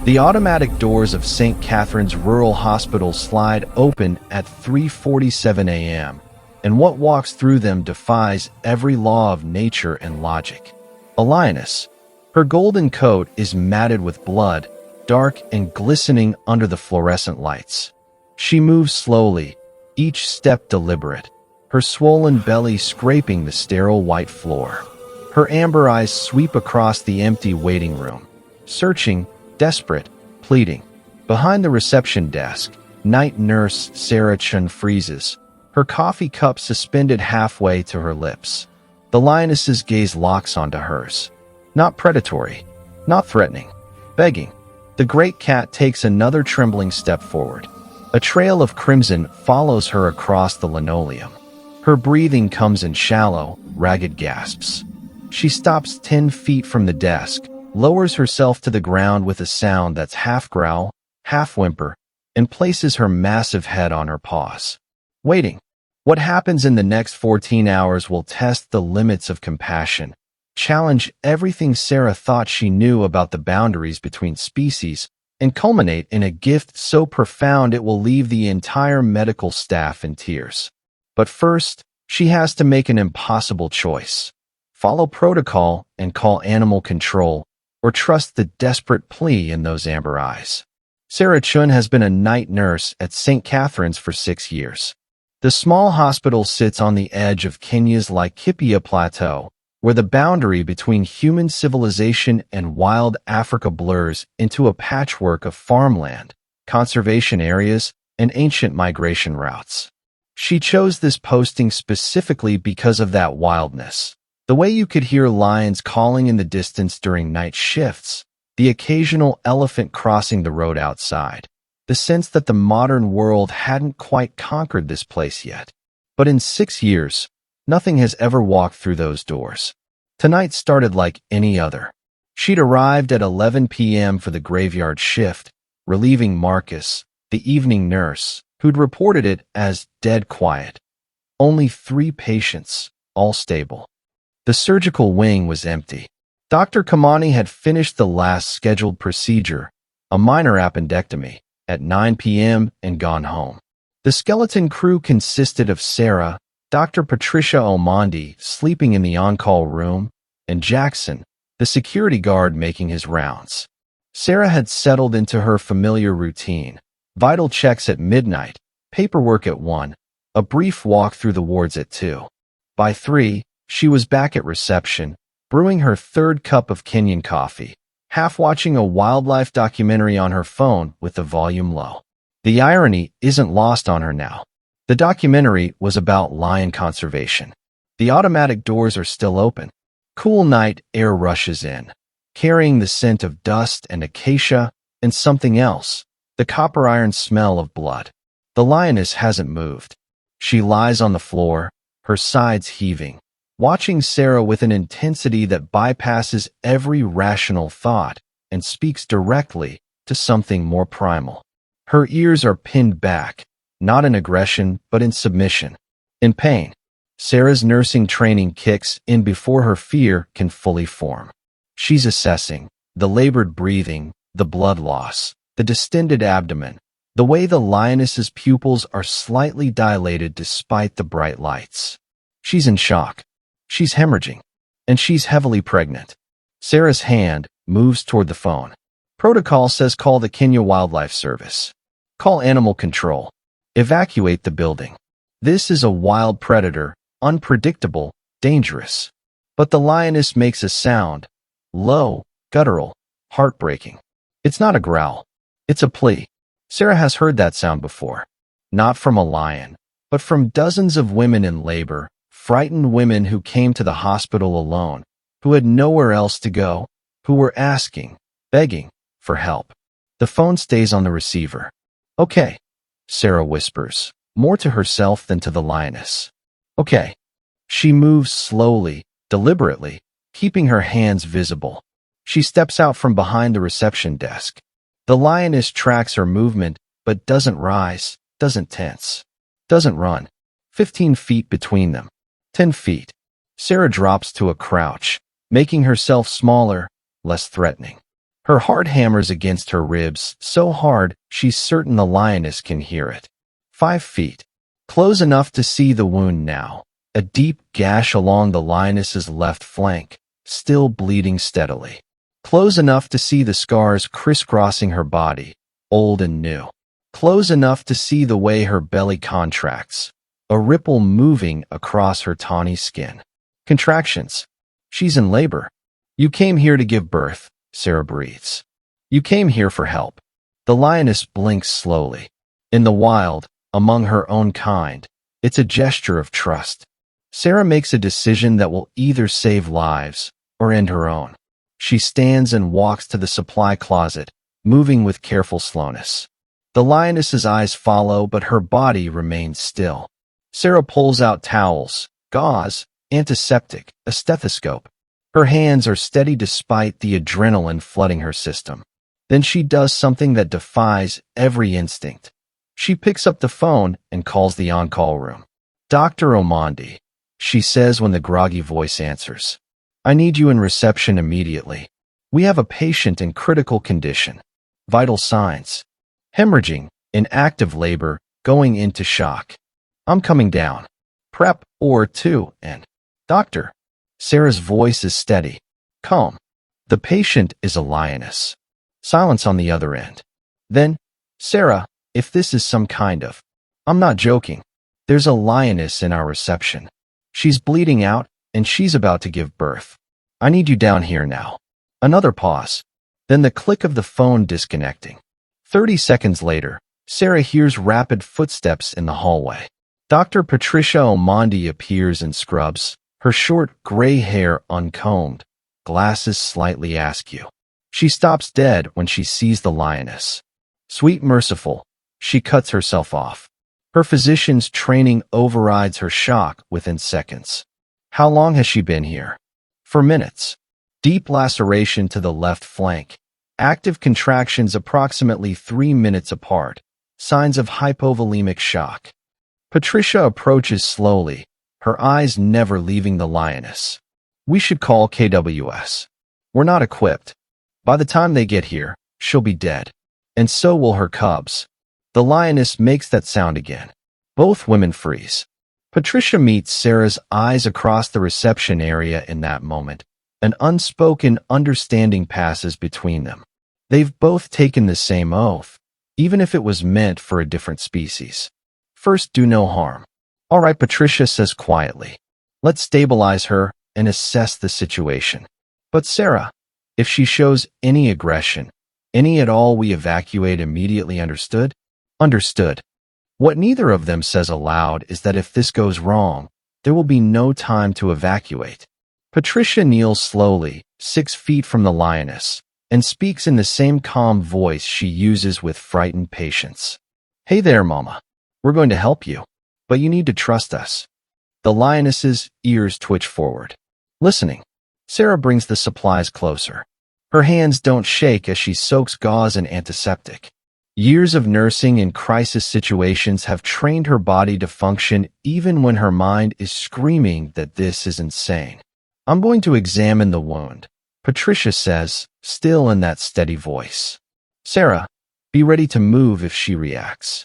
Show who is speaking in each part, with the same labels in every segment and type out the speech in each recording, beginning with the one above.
Speaker 1: The automatic doors of St. Catherine's Rural Hospital slide open at 3:47 a.m., and what walks through them defies every law of nature and logic. A lioness. Her golden coat is matted with blood, dark and glistening under the fluorescent lights. She moves slowly, each step deliberate, her swollen belly scraping the sterile white floor. Her amber eyes sweep across the empty waiting room, searching, desperate, pleading. Behind the reception desk, night nurse Sarah Chen freezes, her coffee cup suspended halfway to her lips. The lioness's gaze locks onto hers. Not predatory, not threatening, begging. The great cat takes another trembling step forward. A trail of crimson follows her across the linoleum. Her breathing comes in shallow, ragged gasps. She stops 10 feet from the desk, lowers herself to the ground with a sound that's half growl, half whimper, and places her massive head on her paws. Waiting. What happens in the next 14 hours will test the limits of compassion, challenge everything Sarah thought she knew about the boundaries between species, and culminate in a gift so profound it will leave the entire medical staff in tears. But first, she has to make an impossible choice. Follow protocol and call animal control, or trust the desperate plea in those amber eyes. Sarah Chen has been a night nurse at St. Catherine's for 6 years. The small hospital sits on the edge of Kenya's Laikipia Plateau, where the boundary between human civilization and wild Africa blurs into a patchwork of farmland, conservation areas, and ancient migration routes. She chose this posting specifically because of that wildness. The way you could hear lions calling in the distance during night shifts, the occasional elephant crossing the road outside, the sense that the modern world hadn't quite conquered this place yet. But in 6 years, nothing has ever walked through those doors. Tonight started like any other. She'd arrived at 11 p.m. for the graveyard shift, relieving Marcus, the evening nurse, who'd reported it as dead quiet. Only 3 patients, all stable. The surgical wing was empty. Dr. Kamani had finished the last scheduled procedure, a minor appendectomy, at 9 p.m. and gone home. The skeleton crew consisted of Sarah, Dr. Patricia Omondi sleeping in the on-call room, and Jackson, the security guard making his rounds. Sarah had settled into her familiar routine, vital checks at midnight, paperwork at 1, a brief walk through the wards at 2. By 3, she was back at reception, brewing her 3rd cup of Kenyan coffee, half watching a wildlife documentary on her phone with the volume low. The irony isn't lost on her now. The documentary was about lion conservation. The automatic doors are still open. Cool night air rushes in, carrying the scent of dust and acacia and something else, the copper iron smell of blood. The lioness hasn't moved. She lies on the floor, her sides heaving, watching Sarah with an intensity that bypasses every rational thought and speaks directly to something more primal. Her ears are pinned back, not in aggression, but in submission, in pain. Sarah's nursing training kicks in before her fear can fully form. She's assessing the labored breathing, the blood loss, the distended abdomen, the way the lioness's pupils are slightly dilated despite the bright lights. She's in shock. She's hemorrhaging. And she's heavily pregnant. Sarah's hand moves toward the phone. Protocol says call the Kenya Wildlife Service. Call animal control. Evacuate the building. This is a wild predator, unpredictable, dangerous. But the lioness makes a sound, low, guttural, heartbreaking. It's not a growl. It's a plea. Sarah has heard that sound before. Not from a lion, but from dozens of women in labor, frightened women who came to the hospital alone, who had nowhere else to go, who were asking, begging, for help. The phone stays on the receiver. Okay, Sarah whispers, more to herself than to the lioness. Okay. She moves slowly, deliberately, keeping her hands visible. She steps out from behind the reception desk. The lioness tracks her movement, but doesn't rise, doesn't tense, doesn't run. 15 feet between them. 10 feet. Sarah drops to a crouch, making herself smaller, less threatening. Her heart hammers against her ribs, so hard she's certain the lioness can hear it. 5 feet. Close enough to see the wound now. A deep gash along the lioness's left flank, still bleeding steadily. Close enough to see the scars crisscrossing her body, old and new. Close enough to see the way her belly contracts, a ripple moving across her tawny skin. Contractions. She's in labor. You came here to give birth, Sarah breathes. You came here for help. The lioness blinks slowly. In the wild, among her own kind, it's a gesture of trust. Sarah makes a decision that will either save lives or end her own. She stands and walks to the supply closet, moving with careful slowness. The lioness's eyes follow, but her body remains still. Sarah pulls out towels, gauze, antiseptic, a stethoscope. Her hands are steady despite the adrenaline flooding her system. Then she does something that defies every instinct. She picks up the phone and calls the on-call room. Dr. Omondi, she says when the groggy voice answers. I need you in reception immediately. We have a patient in critical condition. Vital signs. Hemorrhaging, in active labor, going into shock. I'm coming down. Prep or 2 and Doctor. Sarah's voice is steady, calm. The patient is a lioness. Silence on the other end. Then, Sarah, if this is some kind of... I'm not joking. There's a lioness in our reception. She's bleeding out, and she's about to give birth. I need you down here now. Another pause. Then the click of the phone disconnecting. 30 seconds later, Sarah hears rapid footsteps in the hallway. Dr. Patricia Omondi appears in scrubs, her short gray hair uncombed, glasses slightly askew. She stops dead when she sees the lioness. Sweet merciful, she cuts herself off. Her physician's training overrides her shock within seconds. How long has she been here? For minutes. Deep laceration to the left flank. Active contractions approximately 3 minutes apart. Signs of hypovolemic shock. Patricia approaches slowly, her eyes never leaving the lioness. We should call KWS. We're not equipped. By the time they get here, she'll be dead. And so will her cubs. The lioness makes that sound again. Both women freeze. Patricia meets Sarah's eyes across the reception area in that moment. An unspoken understanding passes between them. They've both taken the same oath, even if it was meant for a different species. First, do no harm. All right, Patricia says quietly. Let's stabilize her and assess the situation. But Sarah, if she shows any aggression, any at all, we evacuate immediately, understood? Understood. What neither of them says aloud is that if this goes wrong, there will be no time to evacuate. Patricia kneels slowly, 6 feet from the lioness, and speaks in the same calm voice she uses with frightened patience. Hey there, Mama. We're going to help you, but you need to trust us. The lioness's ears twitch forward. Listening. Sarah brings the supplies closer. Her hands don't shake as she soaks gauze and antiseptic. Years of nursing in crisis situations have trained her body to function even when her mind is screaming that this is insane. I'm going to examine the wound, Patricia says, still in that steady voice. Sarah, be ready to move if she reacts.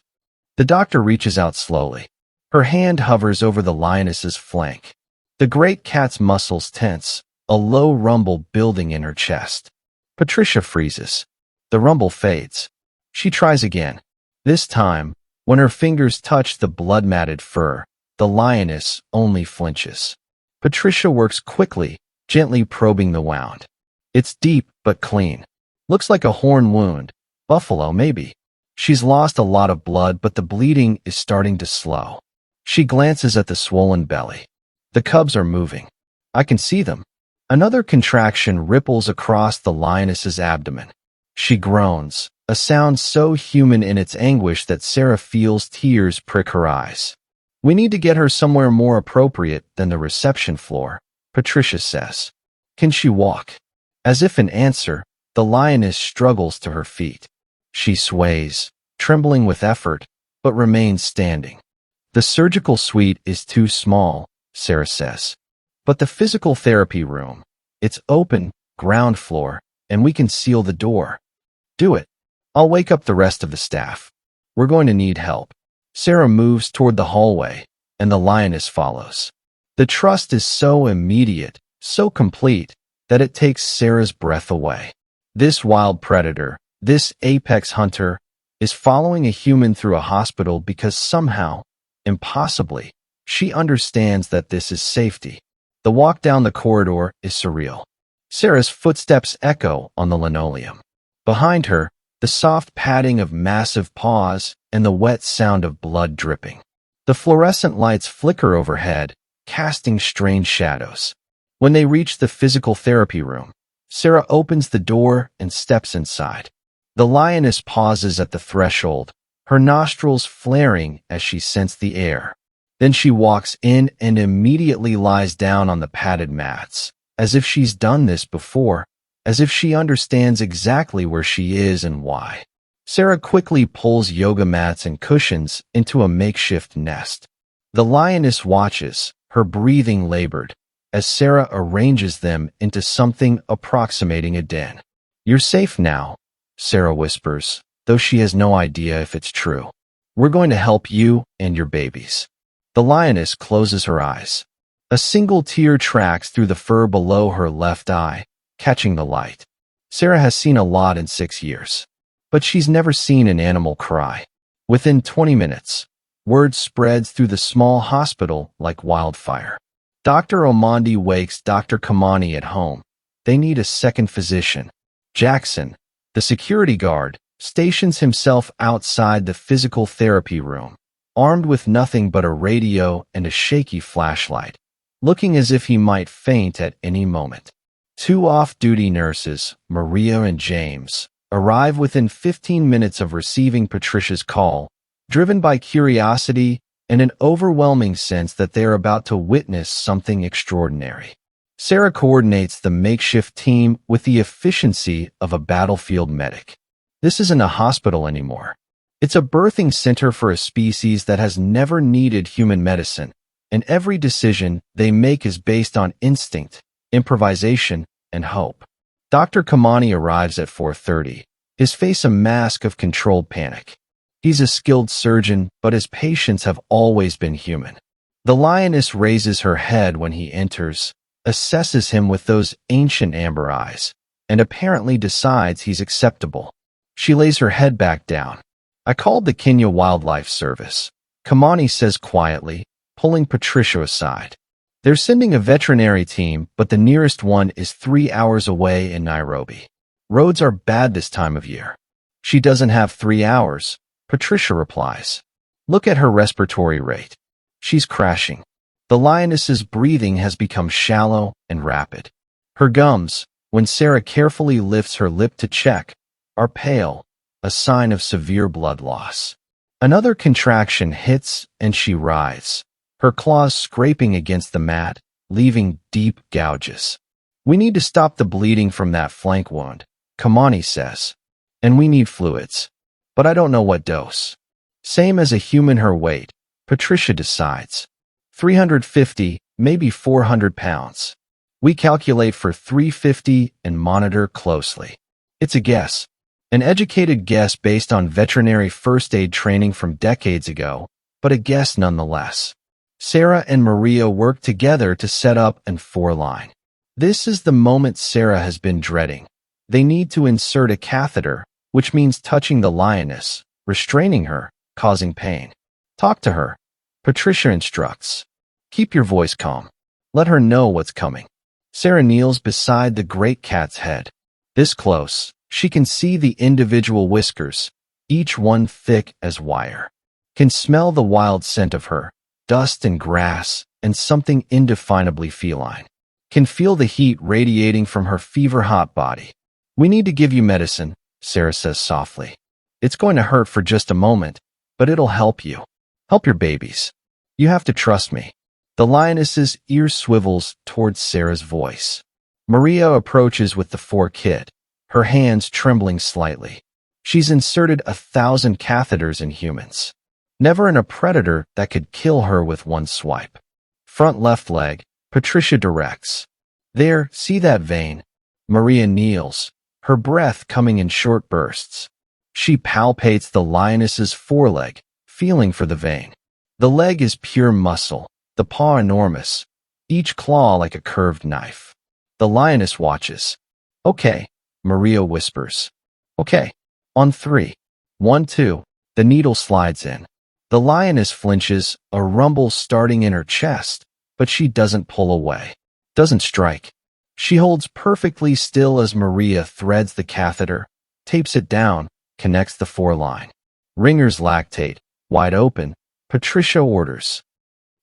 Speaker 1: The doctor reaches out slowly. Her hand hovers over the lioness's flank. The great cat's muscles tense, a low rumble building in her chest. Patricia freezes. The rumble fades. She tries again. This time, when her fingers touch the blood-matted fur, the lioness only flinches. Patricia works quickly, gently probing the wound. It's deep but clean. Looks like a horn wound. Buffalo, maybe. She's lost a lot of blood, but the bleeding is starting to slow. She glances at the swollen belly. The cubs are moving. I can see them. Another contraction ripples across the lioness's abdomen. She groans, a sound so human in its anguish that Sarah feels tears prick her eyes. We need to get her somewhere more appropriate than the reception floor, Patricia says. Can she walk? As if in answer, the lioness struggles to her feet. She sways, trembling with effort, but remains standing. The surgical suite is too small, Sarah says. But the physical therapy room, it's open, ground floor, and we can seal the door. Do it. I'll wake up the rest of the staff. We're going to need help. Sarah moves toward the hallway, and the lioness follows. The trust is so immediate, so complete, that it takes Sarah's breath away. This wild predator, this apex hunter, is following a human through a hospital because somehow, impossibly, she understands that this is safety. The walk down the corridor is surreal. Sarah's footsteps echo on the linoleum. Behind her, the soft padding of massive paws and the wet sound of blood dripping. The fluorescent lights flicker overhead, casting strange shadows. When they reach the physical therapy room, Sarah opens the door and steps inside. The lioness pauses at the threshold, her nostrils flaring as she scents the air. Then she walks in and immediately lies down on the padded mats, as if she's done this before, as if she understands exactly where she is and why. Sarah quickly pulls yoga mats and cushions into a makeshift nest. The lioness watches, her breathing labored, as Sarah arranges them into something approximating a den. "You're safe now," Sarah whispers, though she has no idea if it's true. "We're going to help you and your babies." The lioness closes her eyes. A single tear tracks through the fur below her left eye, catching the light. Sarah has seen a lot in 6 years, but she's never seen an animal cry. Within 20 minutes, word spreads through the small hospital like wildfire. Dr. Omondi wakes Dr. Kamani at home. They need a second physician. Jackson, the security guard, stations himself outside the physical therapy room, armed with nothing but a radio and a shaky flashlight, looking as if he might faint at any moment. 2 off-duty nurses, Maria and James, arrive within 15 minutes of receiving Patricia's call, driven by curiosity and an overwhelming sense that they are about to witness something extraordinary. Sarah coordinates the makeshift team with the efficiency of a battlefield medic. This isn't a hospital anymore. It's a birthing center for a species that has never needed human medicine, and every decision they make is based on instinct, improvisation, and hope. Dr. Kamani arrives at 4:30, his face a mask of controlled panic. He's a skilled surgeon, but his patients have always been human. The lioness raises her head when he enters, assesses him with those ancient amber eyes, and apparently decides he's acceptable. She lays her head back down. "I called the Kenya Wildlife Service," Kamani says quietly, pulling Patricia aside. "They're sending a veterinary team, but the nearest one is 3 hours away in Nairobi. Roads are bad this time of year." "She doesn't have 3 hours," Patricia replies. "Look at her respiratory rate. She's crashing." The lioness's breathing has become shallow and rapid. Her gums, when Sarah carefully lifts her lip to check, are pale, a sign of severe blood loss. Another contraction hits and she writhes, her claws scraping against the mat, leaving deep gouges. "We need to stop the bleeding from that flank wound," Kamani says. "And we need fluids. But I don't know what dose." Same as a human her weight, Patricia decides. 350, maybe 400 pounds. We calculate for 350 and monitor closely. It's a guess. An educated guess based on veterinary first aid training from decades ago, but a guess nonetheless. Sarah and Maria work together to set up an 4-line. This is the moment Sarah has been dreading. They need to insert a catheter, which means touching the lioness, restraining her, causing pain. "Talk to her," Patricia instructs. "Keep your voice calm. Let her know what's coming." Sarah kneels beside the great cat's head. This close, she can see the individual whiskers, each one thick as wire. Can smell the wild scent of her, dust and grass, and something indefinably feline. Can feel the heat radiating from her fever-hot body. "We need to give you medicine," Sarah says softly. "It's going to hurt for just a moment, but it'll help you. Help your babies. You have to trust me." The lioness's ear swivels towards Sarah's voice. Maria approaches with the 4-kit, her hands trembling slightly. She's inserted 1,000 catheters in humans. Never in a predator that could kill her with one swipe. Front left leg, Patricia directs. "There, see that vein?" Maria kneels, her breath coming in short bursts. She palpates the lioness's foreleg, feeling for the vein. The leg is pure muscle, the paw enormous, each claw like a curved knife. The lioness watches. "Okay," Maria whispers. "Okay. On 3. 1, 2. The needle slides in. The lioness flinches, a rumble starting in her chest, but she doesn't pull away. Doesn't strike. She holds perfectly still as Maria threads the catheter, tapes it down, connects the foreline. Ringers lactate, wide open. Patricia orders.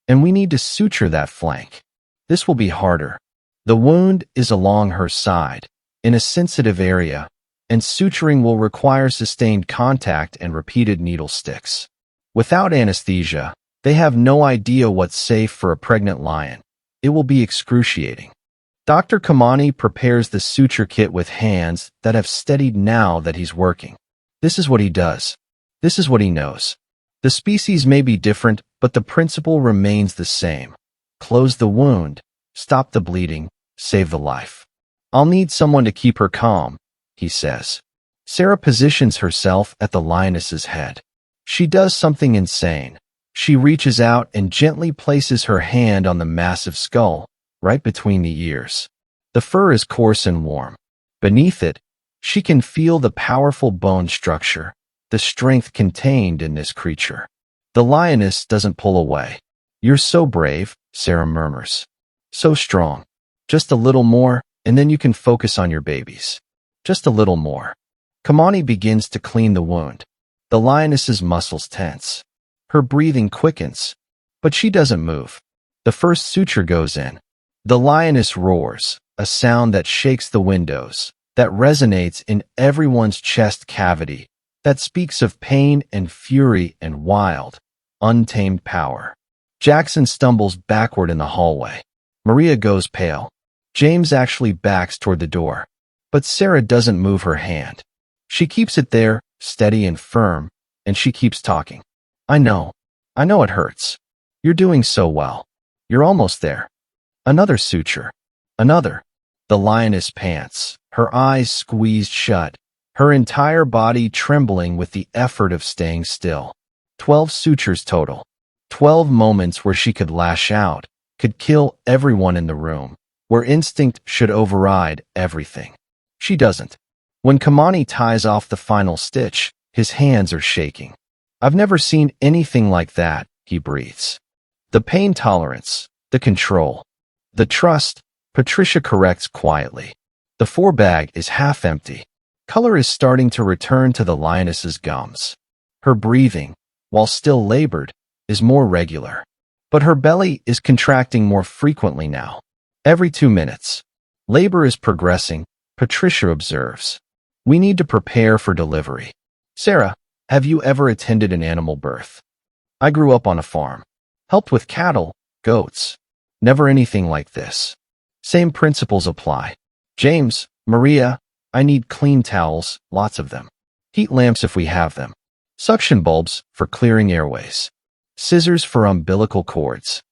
Speaker 1: "And we need to suture that flank. This will be harder. The wound is along her side, in a sensitive area, and suturing will require sustained contact and repeated needle sticks. Without anesthesia, they have no idea what's safe for a pregnant lion. It will be excruciating." Dr. Kamani prepares the suture kit with hands that have steadied now that he's working. This is what he does. This is what he knows. The species may be different, but the principle remains the same. Close the wound, stop the bleeding, save the life. "I'll need someone to keep her calm," he says. Sarah positions herself at the lioness's head. She does something insane. She reaches out and gently places her hand on the massive skull, right between the ears. The fur is coarse and warm. Beneath it, she can feel the powerful bone structure, the strength contained in this creature. The lioness doesn't pull away. "You're so brave," Sarah murmurs. "So strong. Just a little more, and then you can focus on your babies. Just a little more." Kamani begins to clean the wound. The lioness's muscles tense. Her breathing quickens, but she doesn't move. The first suture goes in. The lioness roars, a sound that shakes the windows, that resonates in everyone's chest cavity, that speaks of pain and fury and wild, untamed power. Jackson stumbles backward in the hallway. Maria goes pale. James actually backs toward the door. But Sarah doesn't move her hand. She keeps it there, steady and firm, and she keeps talking. I know it hurts. You're doing so well. You're almost there. Another suture. Another." The lioness pants, her eyes squeezed shut, her entire body trembling with the effort of staying still. 12 sutures total. 12 moments where she could lash out, could kill everyone in the room, where instinct should override everything. She doesn't. When Kamani ties off the final stitch, his hands are shaking. "I've never seen anything like that," he breathes. The pain tolerance, the control, the trust, Patricia corrects quietly. The forebag is half empty. Color is starting to return to the lioness's gums. Her breathing, while still labored, is more regular. But her belly is contracting more frequently now. Every 2 minutes. Labor is progressing, Patricia observes. "We need to prepare for delivery." "Sarah, have you ever attended an animal birth?" "I grew up on a farm. Helped with cattle, goats. Never anything like this." Same principles apply. "James, Maria, I need clean towels, lots of them. Heat lamps if we have them. Suction bulbs for clearing airways. Scissors for umbilical cords."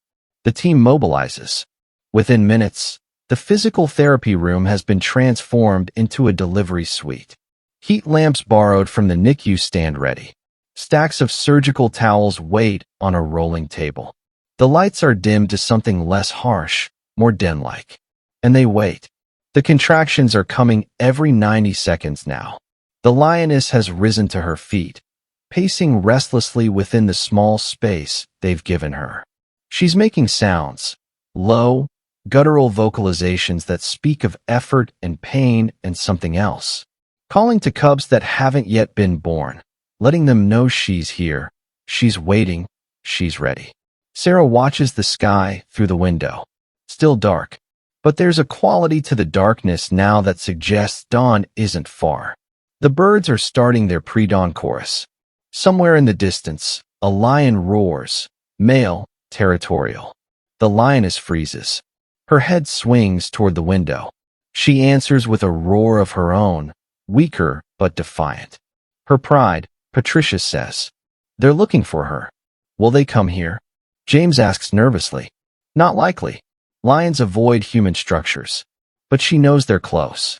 Speaker 1: The team mobilizes. Within minutes, the physical therapy room has been transformed into a delivery suite. Heat lamps borrowed from the NICU stand ready. Stacks of surgical towels wait on a rolling table. The lights are dimmed to something less harsh, more den-like. And they wait. The contractions are coming every 90 seconds now. The lioness has risen to her feet, pacing restlessly within the small space they've given her. She's making sounds, low, guttural vocalizations that speak of effort and pain and something else. Calling to cubs that haven't yet been born, letting them know she's here, she's waiting, she's ready. Sarah watches the sky through the window. Still dark. But there's a quality to the darkness now that suggests dawn isn't far. The birds are starting their pre-dawn chorus. Somewhere in the distance, a lion roars, male, territorial. The lioness freezes. Her head swings toward the window. She answers with a roar of her own, weaker but defiant. Her pride, Patricia says. "They're looking for her. Will they come here?" James asks nervously. "Not likely. Lions avoid human structures. But she knows they're close.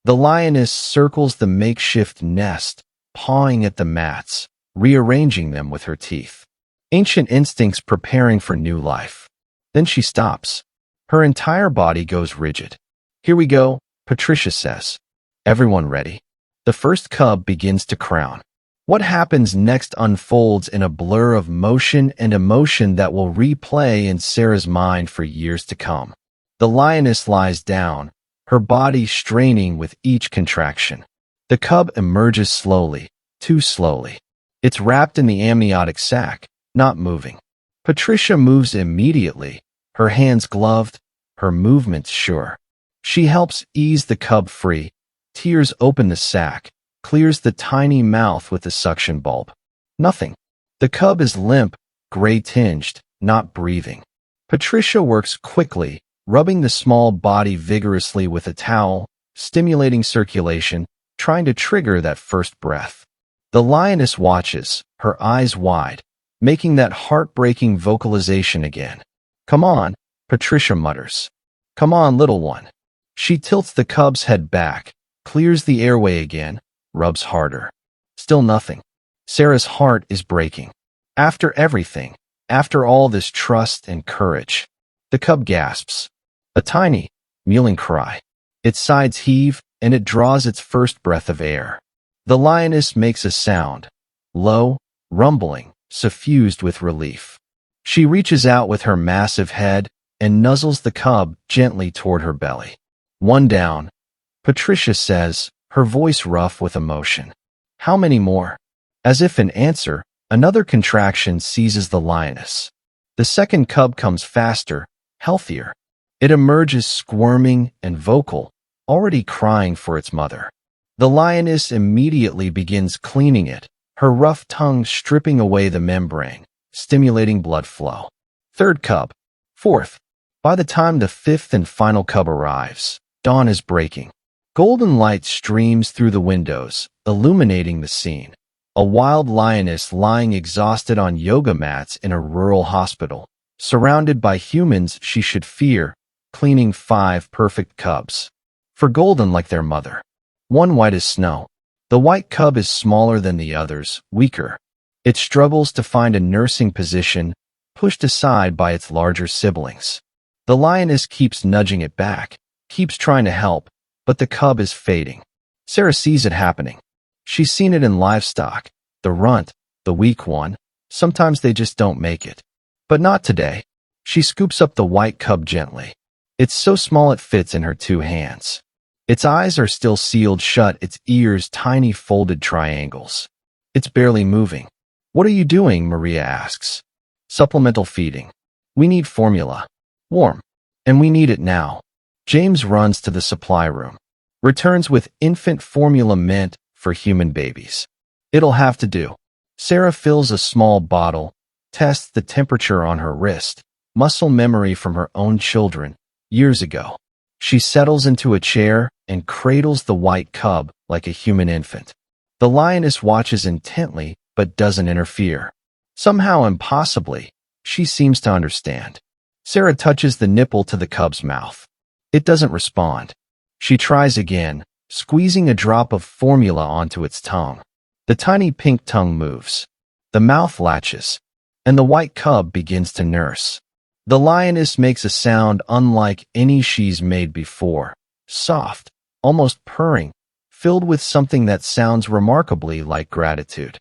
Speaker 1: The lioness circles the makeshift nest, pawing at the mats, rearranging them with her teeth. Ancient instincts preparing for new life. Then she stops. Her entire body goes rigid. "Here we go," Patricia says. Everyone ready? The first cub begins to crown. What happens next unfolds in a blur of motion and emotion that will replay in Sarah's mind for years to come. The lioness lies down, her body straining with each contraction. The cub emerges slowly, too slowly. It's wrapped in the amniotic sac, not moving. Patricia moves immediately, her hands gloved, her movements sure. She helps ease the cub free, tears open the sac, clears the tiny mouth with the suction bulb. Nothing. The cub is limp, gray-tinged, not breathing. Patricia works quickly, rubbing the small body vigorously with a towel, stimulating circulation, trying to trigger that first breath. The lioness watches, her eyes wide, making that heartbreaking vocalization again. "Come on," Patricia mutters. "Come on, little one." She tilts the cub's head back, clears the airway again, rubs harder. Still nothing. Sarah's heart is breaking. After everything, after all this trust and courage, the cub gasps. A tiny, mewling cry. Its sides heave, and it draws its first breath of air. The lioness makes a sound, low, rumbling, suffused with relief. She reaches out with her massive head and nuzzles the cub gently toward her belly. "One down," Patricia says, her voice rough with emotion. "How many more?" As if in answer, another contraction seizes the lioness. The second cub comes faster, healthier. It emerges squirming and vocal, already crying for its mother. The lioness immediately begins cleaning it, her rough tongue stripping away the membrane, stimulating blood flow. Third cub. Fourth. By the time the fifth and final cub arrives, dawn is breaking. Golden light streams through the windows, illuminating the scene. A wild lioness lying exhausted on yoga mats in a rural hospital, surrounded by humans she should fear, cleaning 5 perfect cubs. For golden like their mother. One white as snow. The white cub is smaller than the others, weaker. It struggles to find a nursing position, pushed aside by its larger siblings. The lioness keeps nudging it back, keeps trying to help, but the cub is fading. Sarah sees it happening. She's seen it in livestock. The runt, the weak one, sometimes they just don't make it. But not today. She scoops up the white cub gently. It's so small it fits in her 2 hands. Its eyes are still sealed shut, its ears tiny folded triangles. It's barely moving. "What are you doing?" Maria asks. "Supplemental feeding. We need formula. Warm. And we need it now." James runs to the supply room. Returns with infant formula meant for human babies. "It'll have to do." Sarah fills a small bottle, tests the temperature on her wrist, muscle memory from her own children, years ago. She settles into a chair and cradles the white cub like a human infant. The lioness watches intently but doesn't interfere. Somehow impossibly, she seems to understand. Sarah touches the nipple to the cub's mouth. It doesn't respond. She tries again, squeezing a drop of formula onto its tongue. The tiny pink tongue moves. The mouth latches, and the white cub begins to nurse. The lioness makes a sound unlike any she's made before, soft, almost purring, filled with something that sounds remarkably like gratitude.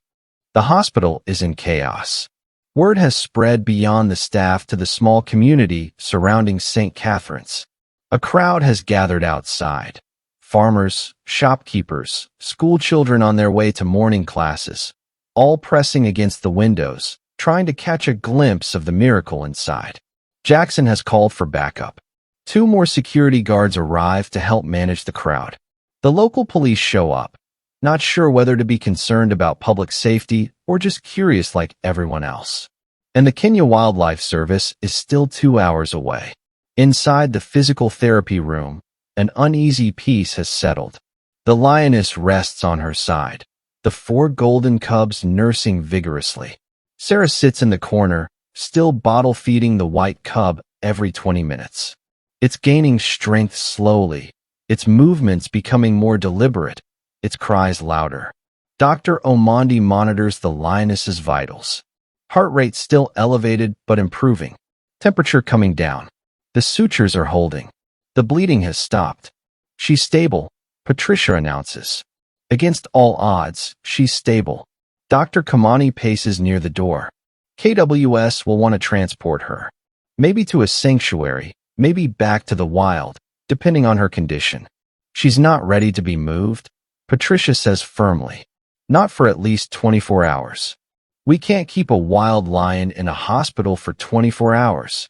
Speaker 1: The hospital is in chaos. Word has spread beyond the staff to the small community surrounding St. Catherine's. A crowd has gathered outside. Farmers, shopkeepers, school children on their way to morning classes, all pressing against the windows, trying to catch a glimpse of the miracle inside. Jackson has called for backup. 2 more security guards arrive to help manage the crowd. The local police show up, not sure whether to be concerned about public safety or just curious like everyone else. And the Kenya Wildlife Service is still 2 hours away. Inside the physical therapy room, an uneasy peace has settled. The lioness rests on her side, the 4 golden cubs nursing vigorously. Sarah sits in the corner, still bottle feeding the white cub every 20 minutes. It's gaining strength slowly, its movements becoming more deliberate, its cries louder. Dr. Omondi monitors the lioness's vitals. Heart rate still elevated but improving. Temperature coming down. The sutures are holding. The bleeding has stopped. She's stable, Patricia announces. Against all odds, she's stable. Dr. Kamani paces near the door. KWS will want to transport her. Maybe to a sanctuary, maybe back to the wild, depending on her condition. She's not ready to be moved, Patricia says firmly. Not for at least 24 hours. We can't keep a wild lion in a hospital for 24 hours.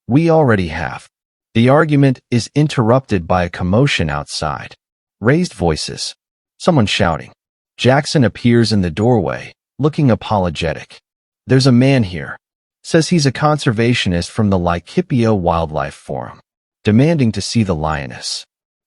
Speaker 1: We already have. The argument is interrupted by a commotion outside. Raised voices. Someone shouting. Jackson appears in the doorway, looking apologetic. There's a man here. Says he's a conservationist from the Laikipia Wildlife Forum. Demanding to see the lioness.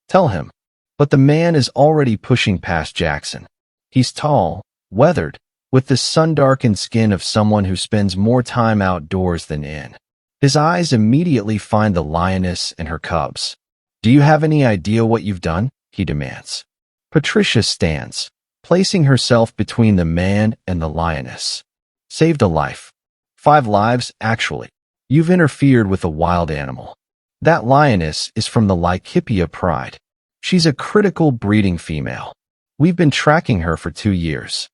Speaker 1: Tell him. But the man is already pushing past Jackson. He's tall, weathered, with the sun-darkened skin of someone who spends more time outdoors than in. His eyes immediately find the lioness and her cubs. Do you have any idea what you've done? He demands. Patricia stands, placing herself between the man and the lioness. Saved a life. 5 lives, actually. You've interfered with a wild animal. That lioness is from the Laikipia Pride. She's a critical breeding female. We've been tracking her for 2 years.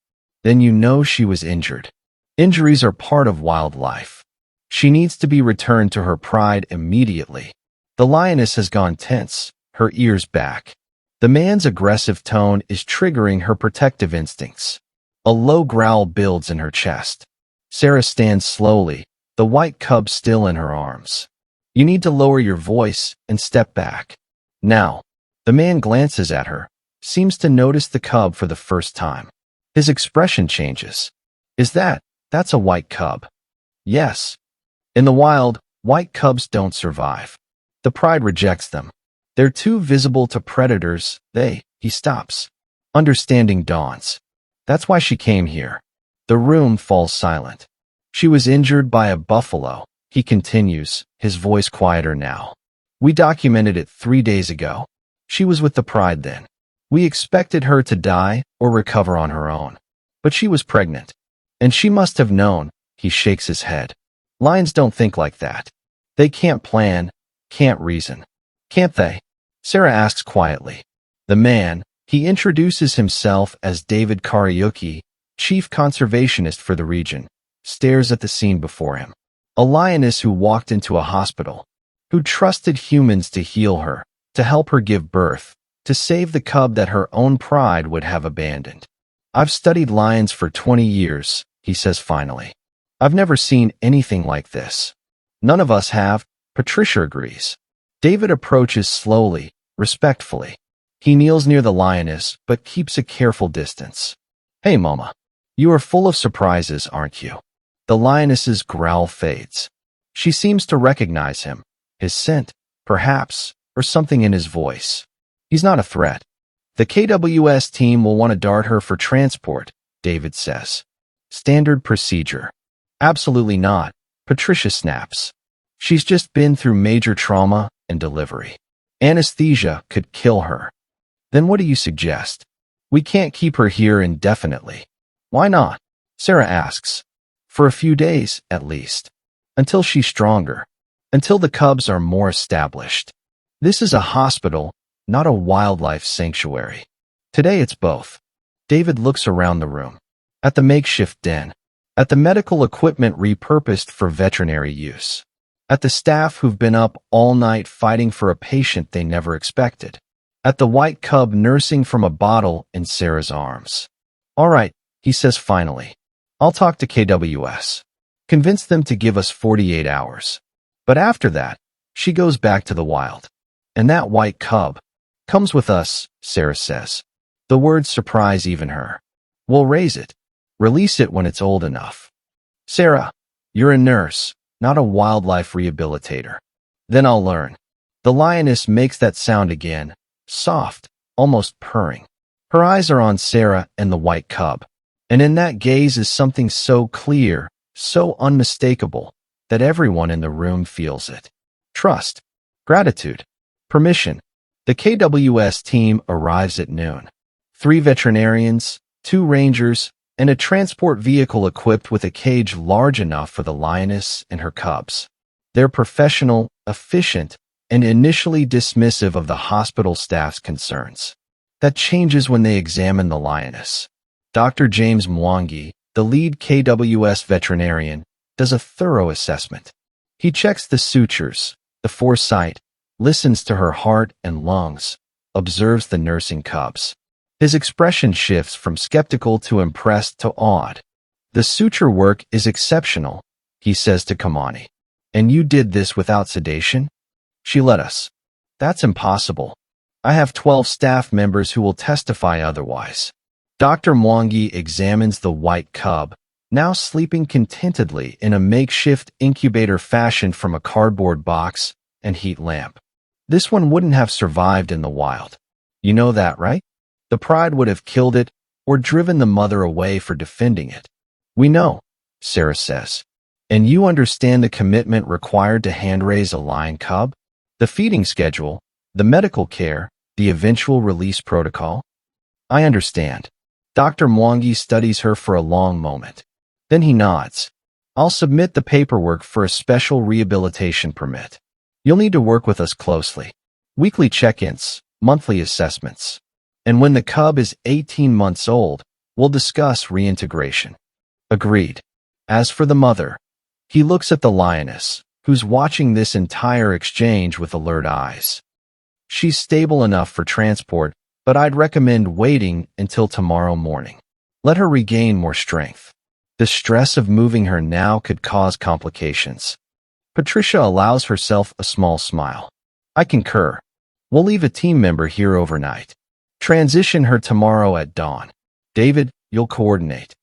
Speaker 1: Then you know she was injured. Injuries are part of wildlife. She needs to be returned to her pride immediately. The lioness has gone tense, her ears back. The man's aggressive tone is triggering her protective instincts. A low growl builds in her chest. Sarah stands slowly, the white cub still in her arms. You need to lower your voice and step back. Now. The man glances at her, seems to notice the cub for the first time. His expression changes. That's a white cub. Yes. In the wild, white cubs don't survive. The pride rejects them. They're too visible to predators. He stops. Understanding dawns. That's why she came here. The room falls silent. She was injured by a buffalo, he continues, his voice quieter now. We documented it 3 days ago. She was with the pride then. We expected her to die or recover on her own. But she was pregnant. And she must have known, he shakes his head. Lions don't think like that. They can't plan, can't reason. Can't they? Sarah asks quietly. The man, he introduces himself as David Kariuki, chief conservationist for the region, stares at the scene before him. A lioness who walked into a hospital, who trusted humans to heal her, to help her give birth, to save the cub that her own pride would have abandoned. I've studied lions for 20 years, he says finally. I've never seen anything like this. None of us have, Patricia agrees. David approaches slowly, respectfully. He kneels near the lioness, but keeps a careful distance. Hey, Mama. You are full of surprises, aren't you? The lioness's growl fades. She seems to recognize him. His scent, perhaps, or something in his voice. He's not a threat. The KWS team will want to dart her for transport, David says. Standard procedure. Absolutely not, Patricia snaps. She's just been through major trauma and delivery. Anesthesia could kill her. Then what do you suggest? We can't keep her here indefinitely. Why not? Sarah asks. For a few days, at least. Until she's stronger. Until the cubs are more established. This is a hospital, not a wildlife sanctuary. Today it's both. David looks around the room. At the makeshift den. At the medical equipment repurposed for veterinary use. At the staff who've been up all night fighting for a patient they never expected. At the white cub nursing from a bottle in Sarah's arms. All right, he says finally. I'll talk to KWS. Convince them to give us 48 hours. But after that, she goes back to the wild. And that white cub comes with us, Sarah says. The words surprise even her. We'll raise it. Release it when it's old enough. Sarah, you're a nurse, not a wildlife rehabilitator. Then I'll learn. The lioness makes that sound again, soft, almost purring. Her eyes are on Sarah and the white cub. And in that gaze is something so clear, so unmistakable, that everyone in the room feels it. Trust. Gratitude. Permission. The KWS team arrives at noon. 3 veterinarians, 2 rangers, and a transport vehicle equipped with a cage large enough for the lioness and her cubs. They're professional, efficient, and initially dismissive of the hospital staff's concerns. That changes when they examine the lioness. Dr. James Mwangi, the lead KWS veterinarian, does a thorough assessment. He checks the sutures, the foresight, listens to her heart and lungs, observes the nursing cubs. His expression shifts from skeptical to impressed to awed. "The suture work is exceptional," he says to Kamani. "And you did this without sedation?" "She let us." "That's impossible. I have 12 staff members who will testify otherwise." Dr. Mwangi examines the white cub, now sleeping contentedly in a makeshift incubator fashioned from a cardboard box and heat lamp. "This one wouldn't have survived in the wild. You know that, right? The pride would have killed it or driven the mother away for defending it." "We know," Sarah says. "And you understand the commitment required to hand-raise a lion cub? The feeding schedule, the medical care, the eventual release protocol?" "I understand." Dr. Mwangi studies her for a long moment. Then he nods. "I'll submit the paperwork for a special rehabilitation permit. You'll need to work with us closely. Weekly check-ins, monthly assessments. And when the cub is 18 months old, we'll discuss reintegration." "Agreed." As for the mother, he looks at the lioness, who's watching this entire exchange with alert eyes. "She's stable enough for transport, but I'd recommend waiting until tomorrow morning. Let her regain more strength. The stress of moving her now could cause complications." Patricia allows herself a small smile. "I concur. We'll leave a team member here overnight. Transition her tomorrow at dawn. David, you'll coordinate."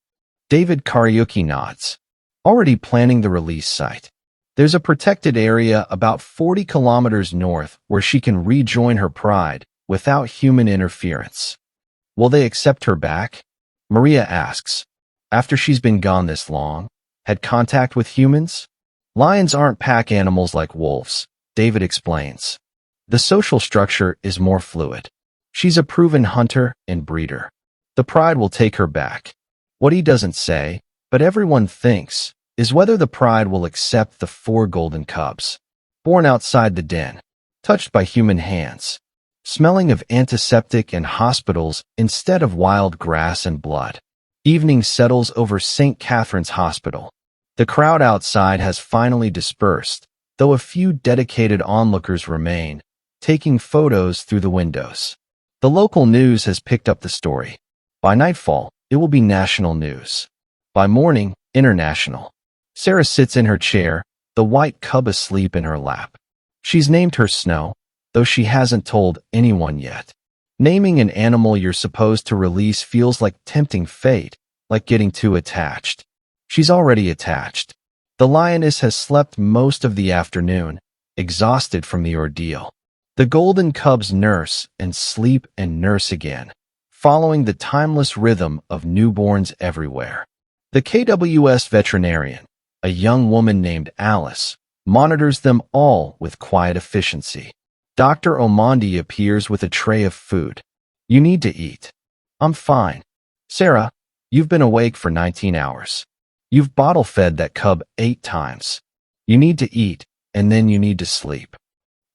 Speaker 1: David Kariuki nods. "Already planning the release site. There's a protected area about 40 kilometers north where she can rejoin her pride without human interference." "Will they accept her back?" Maria asks. "After she's been gone this long, had contact with humans?" "Lions aren't pack animals like wolves," David explains. "The social structure is more fluid. She's a proven hunter and breeder. The pride will take her back." What he doesn't say, but everyone thinks, is whether the pride will accept the 4 golden cubs, born outside the den, touched by human hands, smelling of antiseptic and hospitals instead of wild grass and blood. Evening settles over St. Catherine's Hospital. The crowd outside has finally dispersed, though a few dedicated onlookers remain, taking photos through the windows. The local news has picked up the story. By nightfall, it will be national news. By morning, international. Sarah sits in her chair, the white cub asleep in her lap. She's named her Snow, though she hasn't told anyone yet. Naming an animal you're supposed to release feels like tempting fate, like getting too attached. She's already attached. The lioness has slept most of the afternoon, exhausted from the ordeal. The golden cubs nurse and sleep and nurse again, following the timeless rhythm of newborns everywhere. The KWS veterinarian, a young woman named Alice, monitors them all with quiet efficiency. Dr. Omondi appears with a tray of food. "You need to eat." "I'm fine." "Sarah, you've been awake for 19 hours. You've bottle-fed that cub 8 times. You need to eat, and then you need to sleep."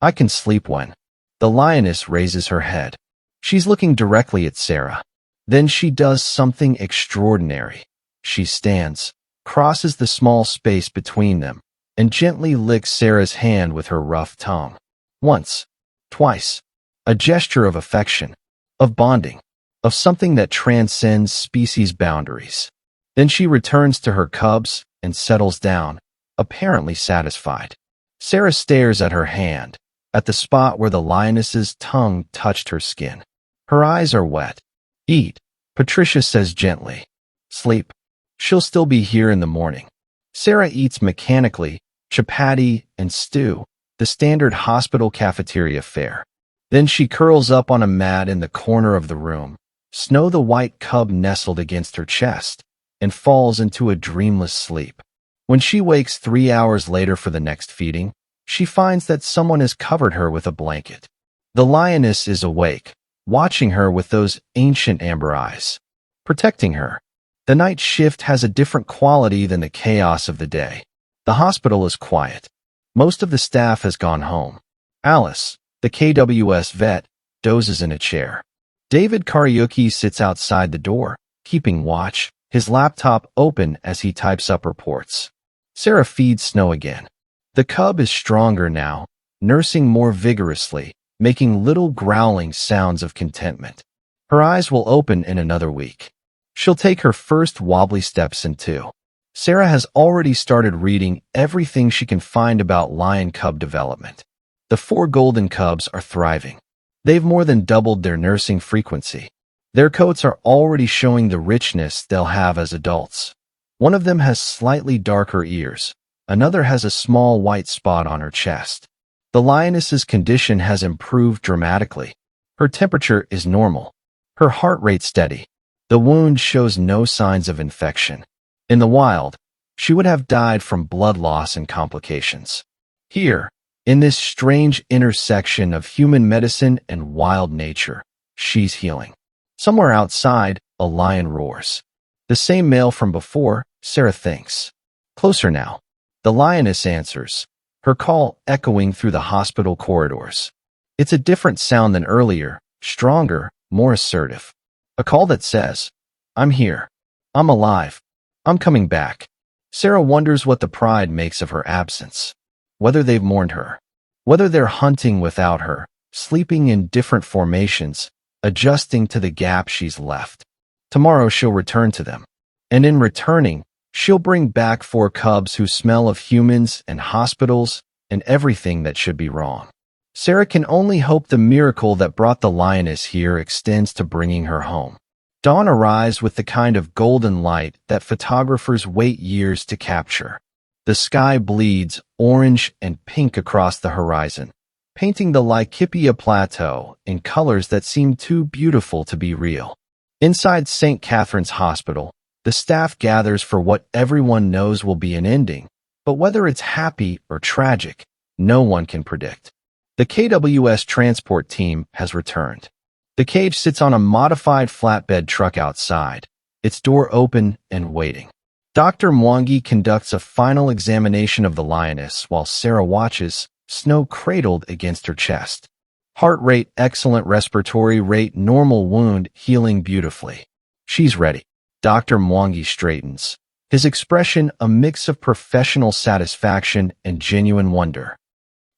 Speaker 1: "I can sleep when." The lioness raises her head. She's looking directly at Sarah. Then she does something extraordinary. She stands, crosses the small space between them, and gently licks Sarah's hand with her rough tongue. Once, twice. A gesture of affection, of bonding, of something that transcends species boundaries. Then she returns to her cubs and settles down, apparently satisfied. Sarah stares at her hand, at the spot where the lioness's tongue touched her skin. Her eyes are wet. "Eat," Patricia says gently. "Sleep. She'll still be here in the morning." Sarah eats mechanically, chapati and stew, the standard hospital cafeteria fare. Then she curls up on a mat in the corner of the room, Snow the white cub nestled against her chest, and falls into a dreamless sleep. When she wakes 3 hours later for the next feeding, she finds that someone has covered her with a blanket. The lioness is awake, watching her with those ancient amber eyes, protecting her. The night shift has a different quality than the chaos of the day. The hospital is quiet. Most of the staff has gone home. Alice, the KWS vet, dozes in a chair. David Kariuki sits outside the door, keeping watch, his laptop open as he types up reports. Sarah feeds Snow again. The cub is stronger now, nursing more vigorously, making little growling sounds of contentment. Her eyes will open in another week. She'll take her first wobbly steps in 2. Sarah has already started reading everything she can find about lion cub development. The 4 golden cubs are thriving. They've more than doubled their nursing frequency. Their coats are already showing the richness they'll have as adults. One of them has slightly darker ears. Another has a small white spot on her chest. The lioness's condition has improved dramatically. Her temperature is normal. Her heart rate steady. The wound shows no signs of infection. In the wild, she would have died from blood loss and complications. Here, in this strange intersection of human medicine and wild nature, she's healing. Somewhere outside, a lion roars. The same male from before, Sarah thinks. Closer now. The lioness answers, her call echoing through the hospital corridors. It's a different sound than earlier, stronger, more assertive. A call that says, "I'm here. I'm alive. I'm coming back." Sarah wonders what the pride makes of her absence. Whether they've mourned her. Whether they're hunting without her, sleeping in different formations, adjusting to the gap she's left. Tomorrow she'll return to them. And in returning, she'll bring back 4 cubs who smell of humans and hospitals and everything that should be wrong. Sarah can only hope the miracle that brought the lioness here extends to bringing her home. Dawn arrives with the kind of golden light that photographers wait years to capture. The sky bleeds orange and pink across the horizon, painting the Laikipia Plateau in colors that seem too beautiful to be real. Inside St. Catherine's Hospital, the staff gathers for what everyone knows will be an ending, but whether it's happy or tragic, no one can predict. The KWS transport team has returned. The cage sits on a modified flatbed truck outside, its door open and waiting. Dr. Mwangi conducts a final examination of the lioness while Sarah watches, Snow cradled against her chest. Heart rate excellent, respiratory rate normal, wound healing beautifully. She's ready. Dr. Mwangi straightens, his expression a mix of professional satisfaction and genuine wonder.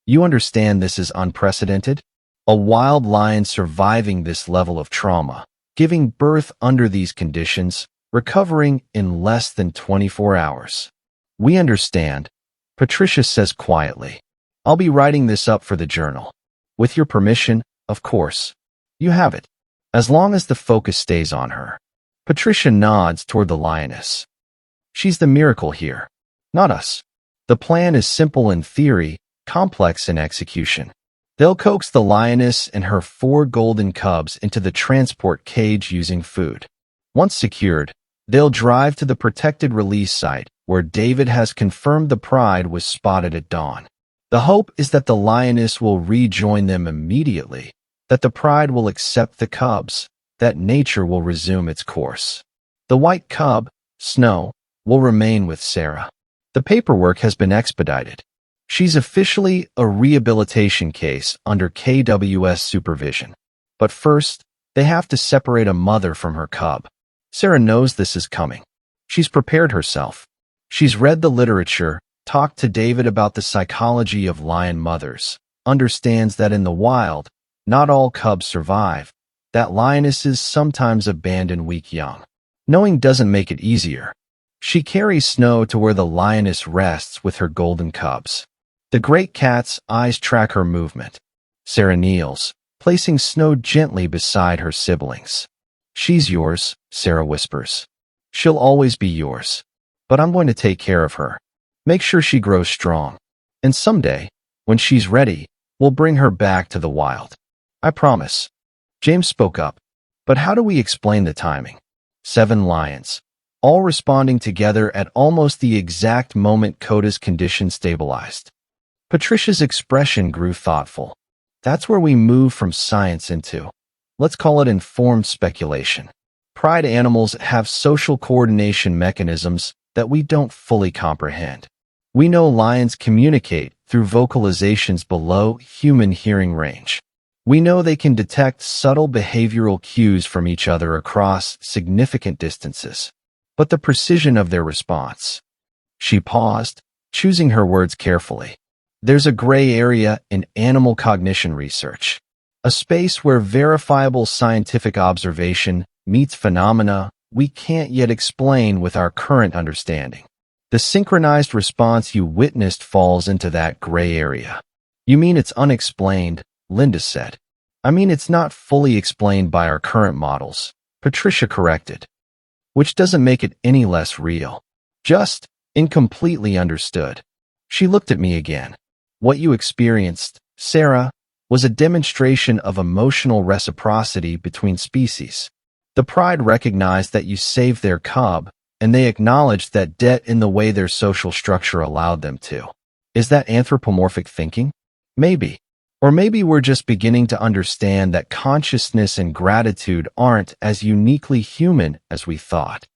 Speaker 1: You understand this is unprecedented? A wild lion surviving this level of trauma, giving birth under these conditions, recovering in less than 24 hours. We understand, Patricia says quietly. I'll be writing this up for the journal. With your permission, of course. You have it. As long as the focus stays on her. Patricia nods toward the lioness. She's the miracle here, not us. The plan is simple in theory, complex in execution. They'll coax the lioness and her 4 golden cubs into the transport cage using food. Once secured, they'll drive to the protected release site where David has confirmed the pride was spotted at dawn. The hope is that the lioness will rejoin them immediately, that the pride will accept the cubs, that nature will resume its course. The white cub, Snow, will remain with Sarah. The paperwork has been expedited. She's officially a rehabilitation case under KWS supervision. But first, they have to separate a mother from her cub. Sarah knows this is coming. She's prepared herself. She's read the literature, talked to David about the psychology of lion mothers, understands that in the wild, not all cubs survive, that lionesses sometimes abandon weak young. Knowing doesn't make it easier. She carries Snow to where the lioness rests with her golden cubs. The great cat's eyes track her movement. Sarah kneels, placing Snow gently beside her siblings. She's yours, Sarah whispers. She'll always be yours. But I'm going to take care of her. Make sure she grows strong. And someday, when she's ready, we'll bring her back to the wild. I promise. James spoke up. But how do we explain the timing? 7 lions, all responding together at almost the exact moment Coda's condition stabilized. Patricia's expression grew thoughtful. That's where we move from science into, let's call it informed speculation. Pride animals have social coordination mechanisms that we don't fully comprehend. We know lions communicate through vocalizations below human hearing range. We know they can detect subtle behavioral cues from each other across significant distances. But the precision of their response. She paused, choosing her words carefully. There's a gray area in animal cognition research, a space where verifiable scientific observation meets phenomena we can't yet explain with our current understanding. The synchronized response you witnessed falls into that gray area. You mean it's unexplained, Linda said. I mean it's not fully explained by our current models, Patricia corrected. Which doesn't make it any less real. Just incompletely understood. She looked at me again. What you experienced, Sarah, was a demonstration of emotional reciprocity between species. The pride recognized that you saved their cub, and they acknowledged that debt in the way their social structure allowed them to. Is that anthropomorphic thinking? Maybe. Or maybe we're just beginning to understand that consciousness and gratitude aren't as uniquely human as we thought.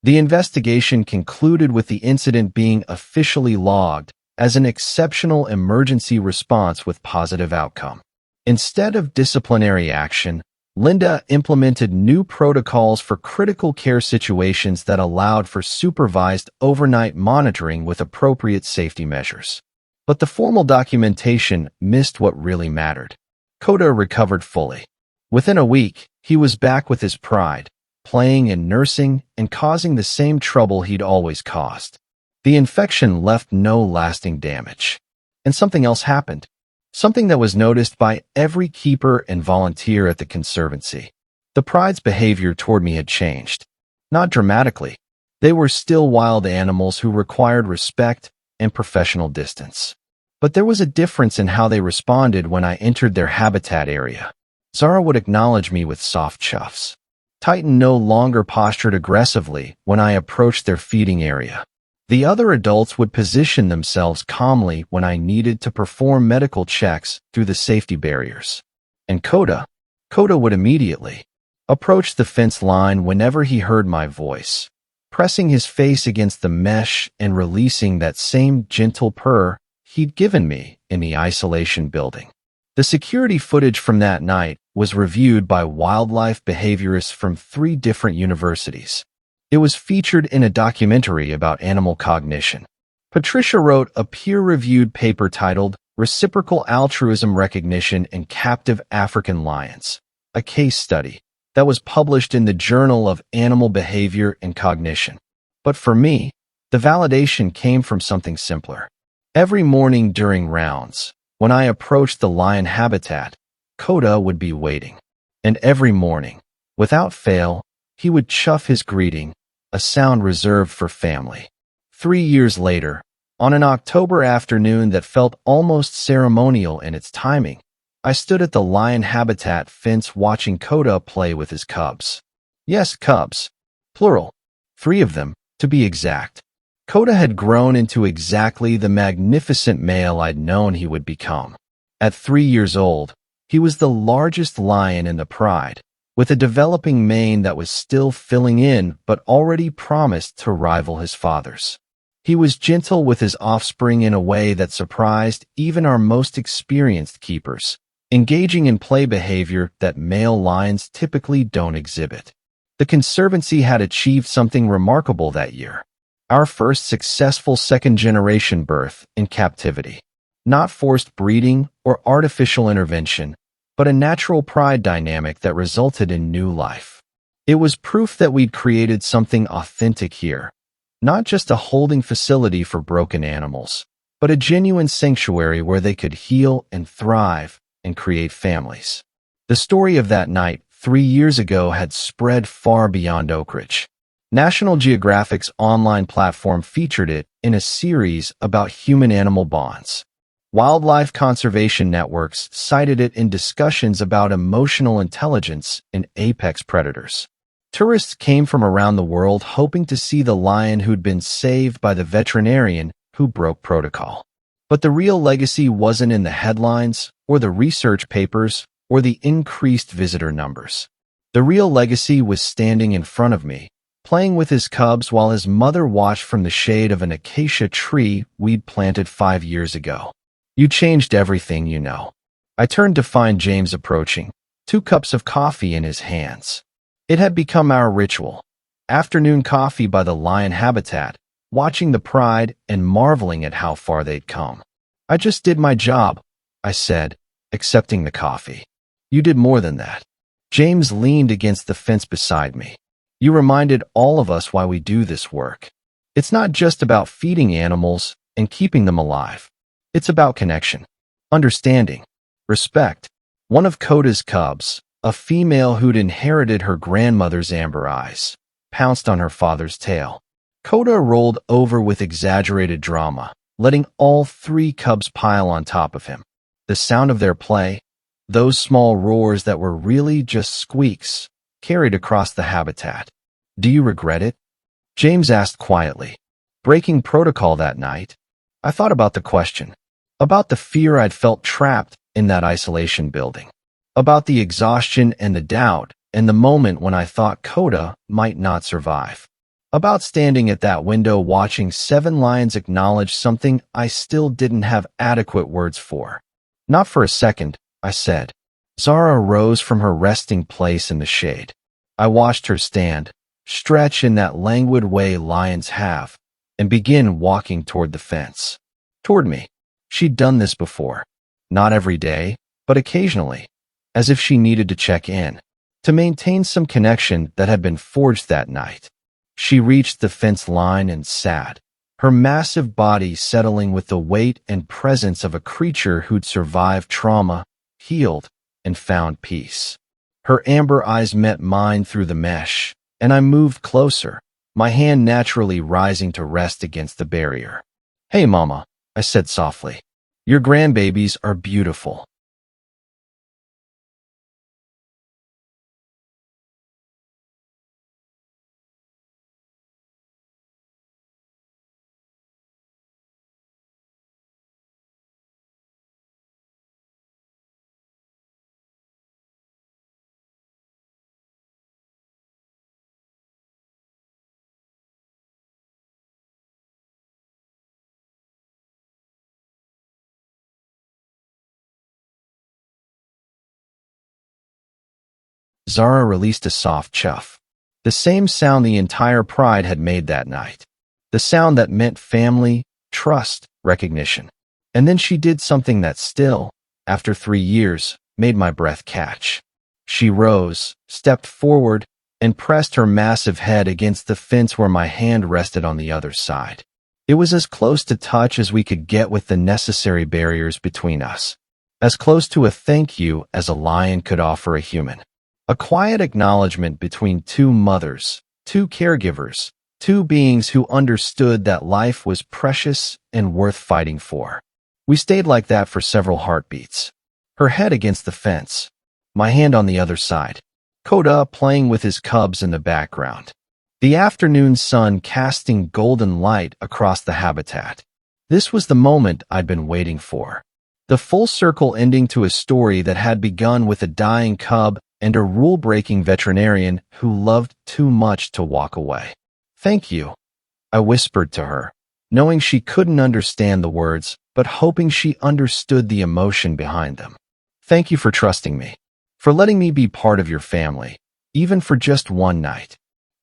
Speaker 1: The investigation concluded with the incident being officially logged as an exceptional emergency response with positive outcome. Instead of disciplinary action, Linda implemented new protocols for critical care situations that allowed for supervised overnight monitoring with appropriate safety measures. But the formal documentation missed what really mattered. Coda recovered fully. Within a week, he was back with his pride, playing and nursing and causing the same trouble he'd always caused. The infection left no lasting damage. And something else happened. Something that was noticed by every keeper and volunteer at the conservancy. The pride's behavior toward me had changed. Not dramatically. They were still wild animals who required respect and professional distance. But there was a difference in how they responded when I entered their habitat area. Zara would acknowledge me with soft chuffs. Titan no longer postured aggressively when I approached their feeding area. The other adults would position themselves calmly when I needed to perform medical checks through the safety barriers. And Coda would immediately approach the fence line whenever he heard my voice, pressing his face against the mesh and releasing that same gentle purr he'd given me in the isolation building. The security footage from that night was reviewed by wildlife behaviorists from 3 different universities. It was featured in a documentary about animal cognition. Patricia wrote a peer-reviewed paper titled Reciprocal Altruism Recognition in Captive African Lions, a case study that was published in the Journal of Animal Behavior and Cognition. But for me, the validation came from something simpler. Every morning during rounds, when I approached the lion habitat, Coda would be waiting. And every morning, without fail, he would chuff his greeting, a sound reserved for family. 3 years later, on an October afternoon that felt almost ceremonial in its timing, I stood at the lion habitat fence watching Coda play with his cubs. Yes, cubs. Plural. 3 of them, to be exact. Coda had grown into exactly the magnificent male I'd known he would become. At 3 years old, he was the largest lion in the pride, with a developing mane that was still filling in but already promised to rival his father's. He was gentle with his offspring in a way that surprised even our most experienced keepers, engaging in play behavior that male lions typically don't exhibit. The Conservancy had achieved something remarkable that year. Our first successful second-generation birth in captivity. Not forced breeding or artificial intervention, but a natural pride dynamic that resulted in new life. It was proof that we'd created something authentic here, not just a holding facility for broken animals, but a genuine sanctuary where they could heal and thrive and create families. The story of that night 3 years ago had spread far beyond Oak Ridge. National Geographic's online platform featured it in a series about human-animal bonds. Wildlife conservation networks cited it in discussions about emotional intelligence in apex predators. Tourists came from around the world hoping to see the lion who'd been saved by the veterinarian who broke protocol. But the real legacy wasn't in the headlines, or the research papers, or the increased visitor numbers. The real legacy was standing in front of me, playing with his cubs while his mother watched from the shade of an acacia tree we'd planted 5 years ago. You changed everything, you know. I turned to find James approaching, 2 cups of coffee in his hands. It had become our ritual. Afternoon coffee by the lion habitat, watching the pride and marveling at how far they'd come. I just did my job, I said, accepting the coffee. You did more than that. James leaned against the fence beside me. You reminded all of us why we do this work. It's not just about feeding animals and keeping them alive. It's about connection, understanding, respect. One of Coda's cubs, a female who'd inherited her grandmother's amber eyes, pounced on her father's tail. Coda rolled over with exaggerated drama, letting all 3 cubs pile on top of him. The sound of their play, those small roars that were really just squeaks, carried across the habitat. Do you regret it? James asked quietly. Breaking protocol that night, I thought about the question, about the fear I'd felt trapped in that isolation building, about the exhaustion and the doubt and the moment when I thought Coda might not survive, about standing at that window watching 7 lions acknowledge something I still didn't have adequate words for. Not for a second, I said. Zara rose from her resting place in the shade. I watched her stand, stretch in that languid way lions have, and begin walking toward the fence. Toward me. She'd done this before. Not every day, but occasionally, as if she needed to check in, to maintain some connection that had been forged that night. She reached the fence line and sat, her massive body settling with the weight and presence of a creature who'd survived trauma, healed, and found peace. Her amber eyes met mine through the mesh, and I moved closer, my hand naturally rising to rest against the barrier. Hey, Mama, I said softly. Your grandbabies are beautiful. Zara released a soft chuff. The same sound the entire pride had made that night. The sound that meant family, trust, recognition. And then she did something that still, after 3 years, made my breath catch. She rose, stepped forward, and pressed her massive head against the fence where my hand rested on the other side. It was as close to touch as we could get with the necessary barriers between us. As close to a thank you as a lion could offer a human. A quiet acknowledgement between 2 mothers, 2 caregivers, 2 beings who understood that life was precious and worth fighting for. We stayed like that for several heartbeats. Her head against the fence, my hand on the other side. Coda playing with his cubs in the background. The afternoon sun casting golden light across the habitat. This was the moment I'd been waiting for. The full circle ending to a story that had begun with a dying cub and a rule-breaking veterinarian who loved too much to walk away. Thank you, I whispered to her, knowing she couldn't understand the words, but hoping she understood the emotion behind them. Thank you for trusting me, for letting me be part of your family, even for just one night.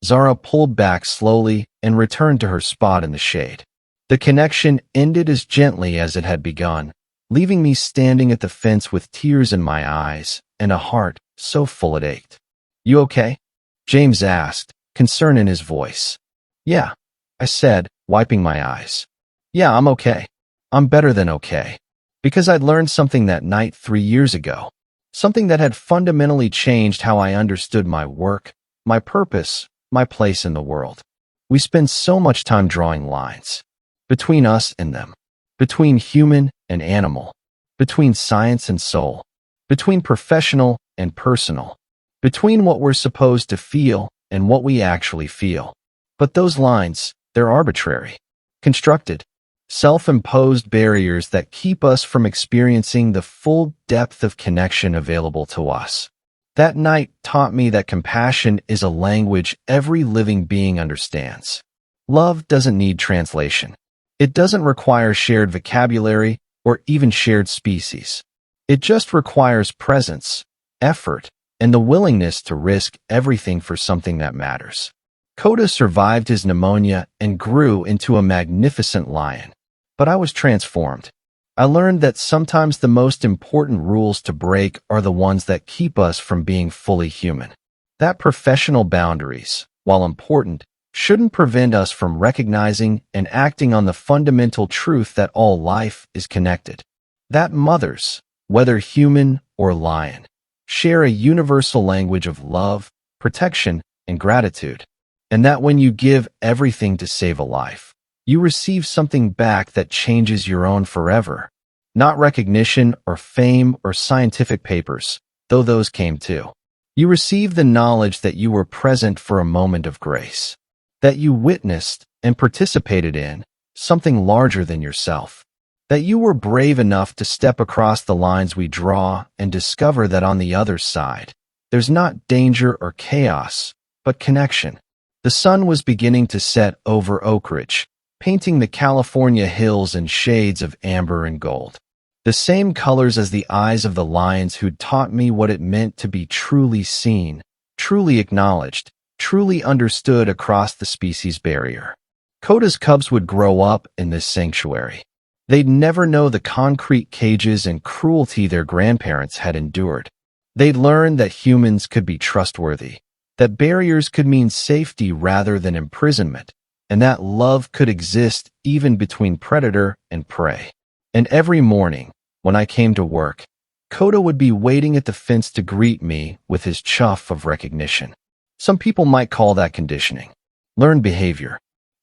Speaker 1: Zara pulled back slowly and returned to her spot in the shade. The connection ended as gently as it had begun, leaving me standing at the fence with tears in my eyes and a heart so full it ached. You okay? James asked, concern in his voice. Yeah, I said, wiping my eyes. Yeah, I'm okay. I'm better than okay. Because I'd learned something that night 3 years ago. Something that had fundamentally changed how I understood my work, my purpose, my place in the world. We spend so much time drawing lines. Between us and them. Between human and animal. Between science and soul. Between professional and personal. Between what we're supposed to feel and what we actually feel. But those lines, they're arbitrary. Constructed. self-imposed barriers that keep us from experiencing the full depth of connection available to us. That night taught me that compassion is a language every living being understands. Love doesn't need translation. It doesn't require shared vocabulary or even shared species. It just requires presence, effort, and the willingness to risk everything for something that matters. Coda survived his pneumonia and grew into a magnificent lion. But I was transformed. I learned that sometimes the most important rules to break are the ones that keep us from being fully human. That professional boundaries, while important, shouldn't prevent us from recognizing and acting on the fundamental truth that all life is connected. That mothers, whether human or lion, share a universal language of love, protection, and gratitude. And that when you give everything to save a life, you receive something back that changes your own forever. Not recognition or fame or scientific papers, though those came too. You receive the knowledge that you were present for a moment of grace, that you witnessed and participated in something larger than yourself, that you were brave enough to step across the lines we draw and discover that on the other side, there's not danger or chaos, but connection. The sun was beginning to set over Oak Ridge, painting the California hills in shades of amber and gold. The same colors as the eyes of the lions who'd taught me what it meant to be truly seen, truly acknowledged, truly understood across the species barrier. Coda's cubs would grow up in this sanctuary. They'd never know the concrete cages and cruelty their grandparents had endured. They'd learn that humans could be trustworthy, that barriers could mean safety rather than imprisonment, and that love could exist even between predator and prey. And every morning, when I came to work, Coda would be waiting at the fence to greet me with his chuff of recognition. Some people might call that conditioning, learned behavior,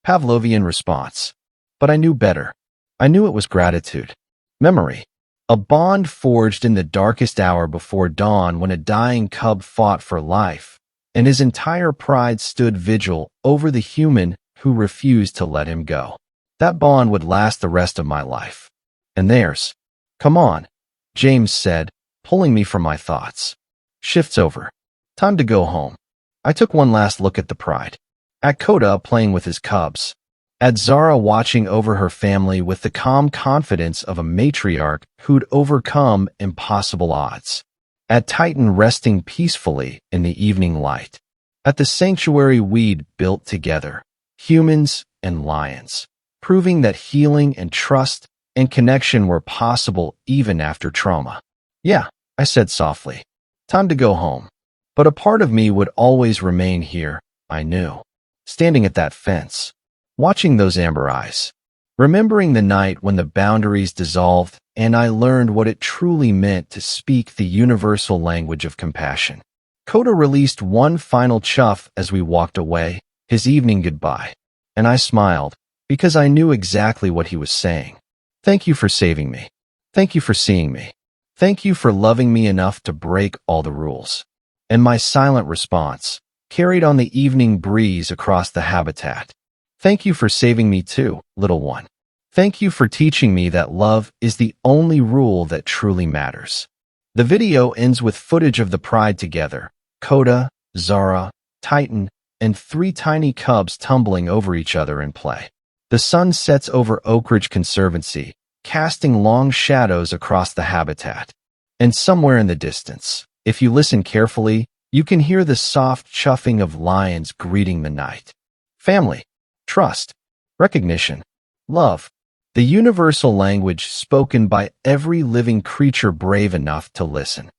Speaker 1: Pavlovian response. But I knew better. I knew it was gratitude, memory, a bond forged in the darkest hour before dawn when a dying cub fought for life, and his entire pride stood vigil over the human who refused to let him go. That bond would last the rest of my life. And theirs. Come on, James said, pulling me from my thoughts. Shift's over. Time to go home. I took one last look at the pride. At Coda playing with his cubs. At Zara watching over her family with the calm confidence of a matriarch who'd overcome impossible odds. At Titan resting peacefully in the evening light. At the sanctuary we'd built together. Humans and lions, proving that healing and trust and connection were possible even after trauma. Yeah, I said softly. Time to go home. But a part of me would always remain here, I knew. Standing at that fence, watching those amber eyes, remembering the night when the boundaries dissolved and I learned what it truly meant to speak the universal language of compassion. Coda released one final chuff as we walked away, his evening goodbye, and I smiled because I knew exactly what he was saying. Thank you for saving me. Thank you for seeing me. Thank you for loving me enough to break all the rules. And my silent response carried on the evening breeze across the habitat. Thank you for saving me too, little one. Thank you for teaching me that love is the only rule that truly matters. The video ends with footage of the pride together, Coda, Zara, Titan, and 3 tiny cubs tumbling over each other in play. The sun sets over Oak Ridge Conservancy, casting long shadows across the habitat. And somewhere in the distance, if you listen carefully, you can hear the soft chuffing of lions greeting the night. Family, trust, recognition, love, the universal language spoken by every living creature brave enough to listen.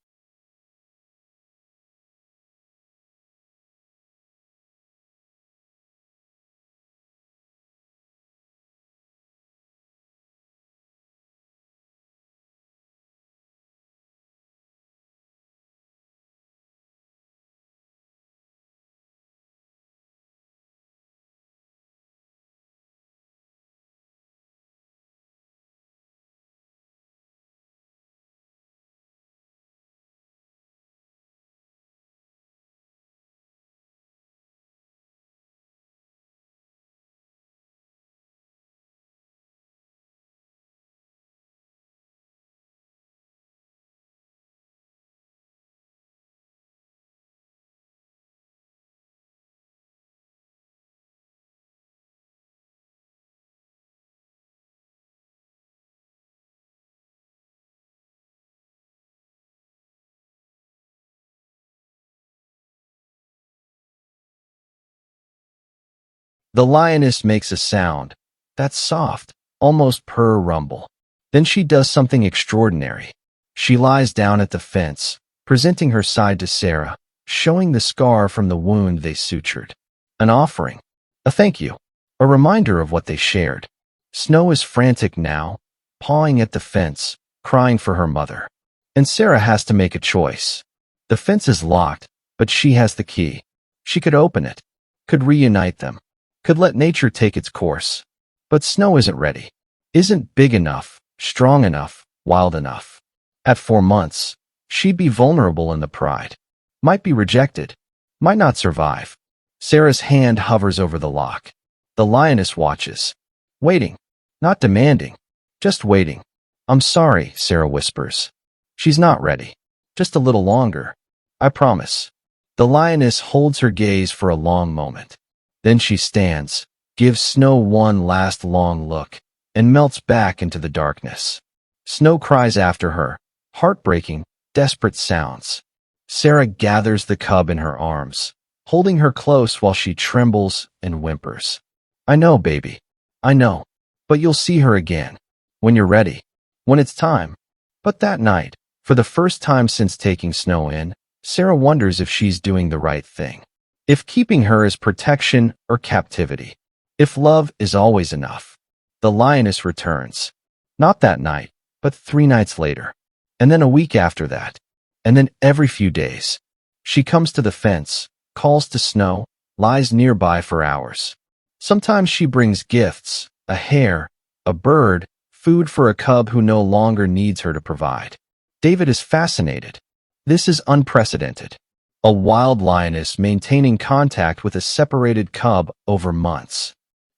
Speaker 1: The lioness makes a sound. That's soft, almost purr rumble. Then she does something extraordinary. She lies down at the fence, presenting her side to Sarah, showing the scar from the wound they sutured. An offering. A thank you. A reminder of what they shared. Snow is frantic now, pawing at the fence, crying for her mother. And Sarah has to make a choice. The fence is locked, but she has the key. She could open it, could reunite them, could let nature take its course. But Snow isn't ready. Isn't big enough, strong enough, wild enough. At 4 months, she'd be vulnerable in the pride. Might be rejected. Might not survive. Sarah's hand hovers over the lock. The lioness watches. Waiting. Not demanding. Just waiting. I'm sorry, Sarah whispers. She's not ready. Just a little longer. I promise. The lioness holds her gaze for a long moment. Then she stands, gives Snow one last long look, and melts back into the darkness. Snow cries after her, heartbreaking, desperate sounds. Sarah gathers the cub in her arms, holding her close while she trembles and whimpers. I know, baby. I know. But you'll see her again. When you're ready. When it's time. But that night, for the first time since taking Snow in, Sarah wonders if she's doing the right thing. If keeping her is protection or captivity. If love is always enough. The lioness returns. Not that night, but 3 nights later. And then a week after that. And then every few days. She comes to the fence, calls to Snow, lies nearby for hours. Sometimes she brings gifts, a hare, a bird, food for a cub who no longer needs her to provide. David is fascinated. This is unprecedented. A wild lioness maintaining contact with a separated cub over months.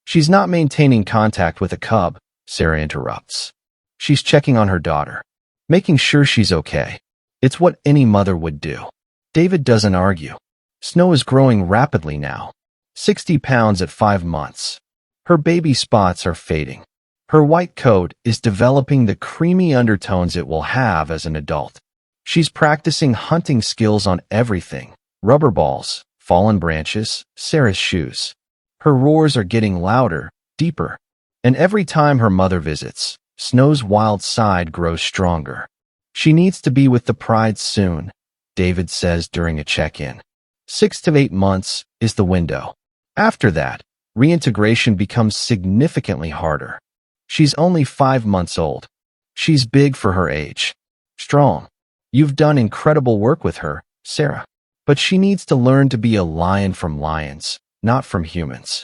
Speaker 1: She's not maintaining contact with a cub, Sarah interrupts. She's checking on her daughter, making sure she's okay. It's what any mother would do. David doesn't argue. Snow is growing rapidly now. 60 pounds at 5 months. Her baby spots are fading. Her white coat is developing the creamy undertones it will have as an adult. She's practicing hunting skills on everything. Rubber balls, fallen branches, Sarah's shoes. Her roars are getting louder, deeper. And every time her mother visits, Snow's wild side grows stronger. She needs to be with the pride soon, David says during a check-in. 6 to 8 months is the window. After that, reintegration becomes significantly harder. She's only 5 months old. She's big for her age. Strong. You've done incredible work with her, Sarah. But she needs to learn to be a lion from lions, not from humans.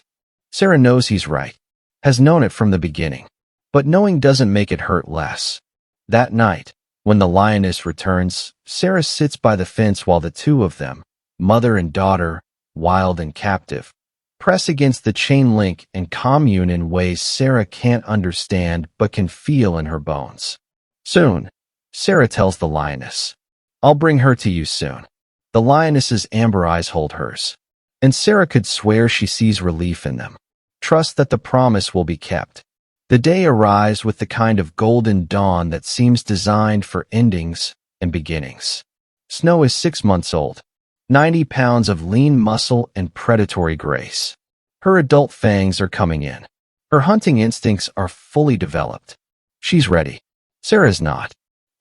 Speaker 1: Sarah knows he's right. Has known it from the beginning. But knowing doesn't make it hurt less. That night, when the lioness returns, Sarah sits by the fence while the two of them, mother and daughter, wild and captive, press against the chain link and commune in ways Sarah can't understand but can feel in her bones. Soon, Sarah tells the lioness, I'll bring her to you soon. The lioness's amber eyes hold hers, and Sarah could swear she sees relief in them. Trust that the promise will be kept. The day arrives with the kind of golden dawn that seems designed for endings and beginnings. Snow is 6 months old, 90 pounds of lean muscle and predatory grace. Her adult fangs are coming in. Her hunting instincts are fully developed. She's ready. Sarah's not.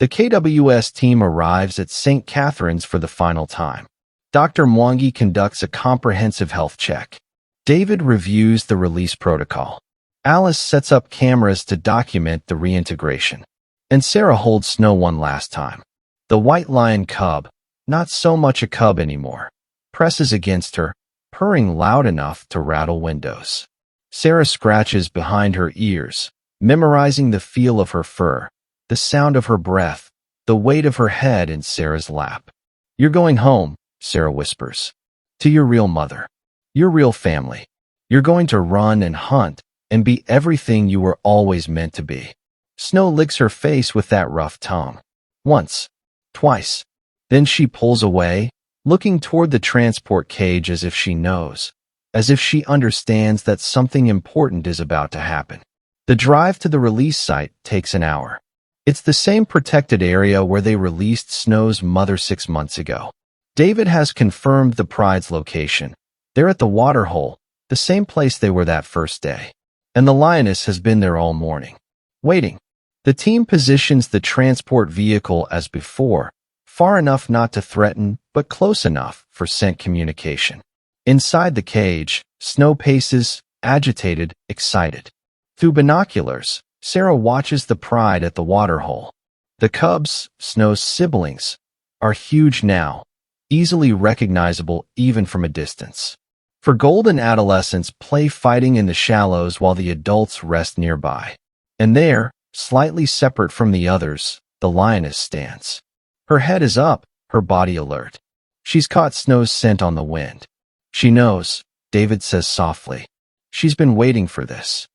Speaker 1: The KWS team arrives at St. Catherine's for the final time. Dr. Mwangi conducts a comprehensive health check. David reviews the release protocol. Alice sets up cameras to document the reintegration. And Sarah holds Snow one last time. The white lion cub, not so much a cub anymore, presses against her, purring loud enough to rattle windows. Sarah scratches behind her ears, memorizing the feel of her fur, the sound of her breath, the weight of her head in Sarah's lap. You're going home, Sarah whispers. To your real mother. Your real family. You're going to run and hunt and be everything you were always meant to be. Snow licks her face with that rough tongue. Once. Twice. Then she pulls away, looking toward the transport cage as if she knows, as if she understands that something important is about to happen. The drive to the release site takes an hour. It's the same protected area where they released Snow's mother 6 months ago. David has confirmed the pride's location. They're at the waterhole, the the same place they were that first day. And the Lioness has been there all morning, waiting. The team positions the transport vehicle as before, far enough not to threaten, but close enough for scent communication. Inside the cage, Snow paces, agitated, excited. Through binoculars, Sarah watches the pride at the waterhole. The cubs, Snow's siblings, are huge now, easily recognizable even from a distance. For golden adolescents play fighting in the shallows while the adults rest nearby. And there, slightly separate from the others, the Lioness stands. Her head is up, her body alert. She's caught Snow's scent on the wind. She knows, David says softly. She's been waiting for this.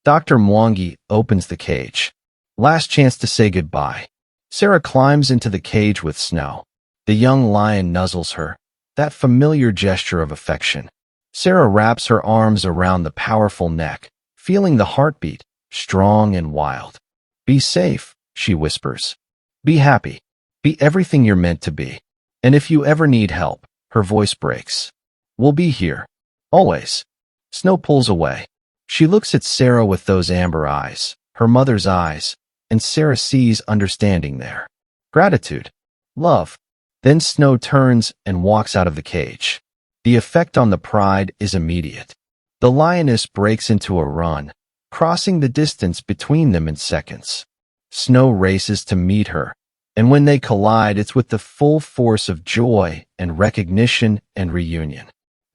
Speaker 1: Dr. Mwangi opens the cage. Last chance to say goodbye. Sarah climbs into the cage with Snow. The young lion nuzzles her, that familiar gesture of affection. Sarah wraps her arms around the powerful neck, feeling the heartbeat, strong and wild. Be safe, she whispers. Be happy. Be everything you're meant to be. And if you ever need help, her voice breaks. We'll be here. Always. Snow pulls away. She looks at Sarah with those amber eyes, her mother's eyes, and Sarah sees understanding there. Gratitude. Love. Then Snow turns and walks out of the cage. The effect on the pride is immediate. The Lioness breaks into a run, crossing the distance between them in seconds. Snow races to meet her, and when they collide, it's with the full force of joy and recognition and reunion.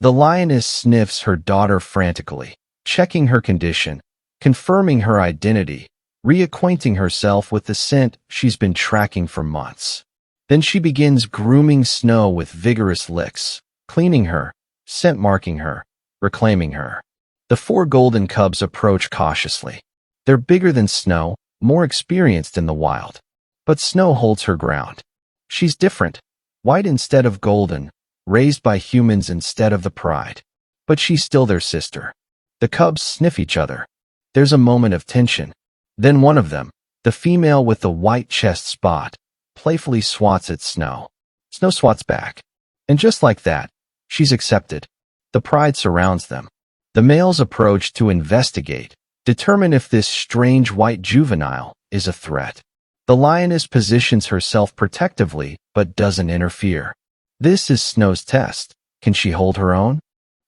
Speaker 1: The Lioness sniffs her daughter frantically, checking her condition, confirming her identity, reacquainting herself with the scent she's been tracking for months. Then she begins grooming Snow with vigorous licks, cleaning her, scent marking her, reclaiming her. The 4 golden cubs approach cautiously. They're bigger than Snow, more experienced in the wild. But Snow holds her ground. She's different, white instead of golden, raised by humans instead of the pride. But she's still their sister. The cubs sniff each other. There's a moment of tension. Then one of them, the female with the white chest spot, playfully swats at Snow. Snow swats back. And just like that, she's accepted. The pride surrounds them. The males approach to investigate, determine if this strange white juvenile is a threat. The Lioness positions herself protectively, but doesn't interfere. This is Snow's test. Can she hold her own?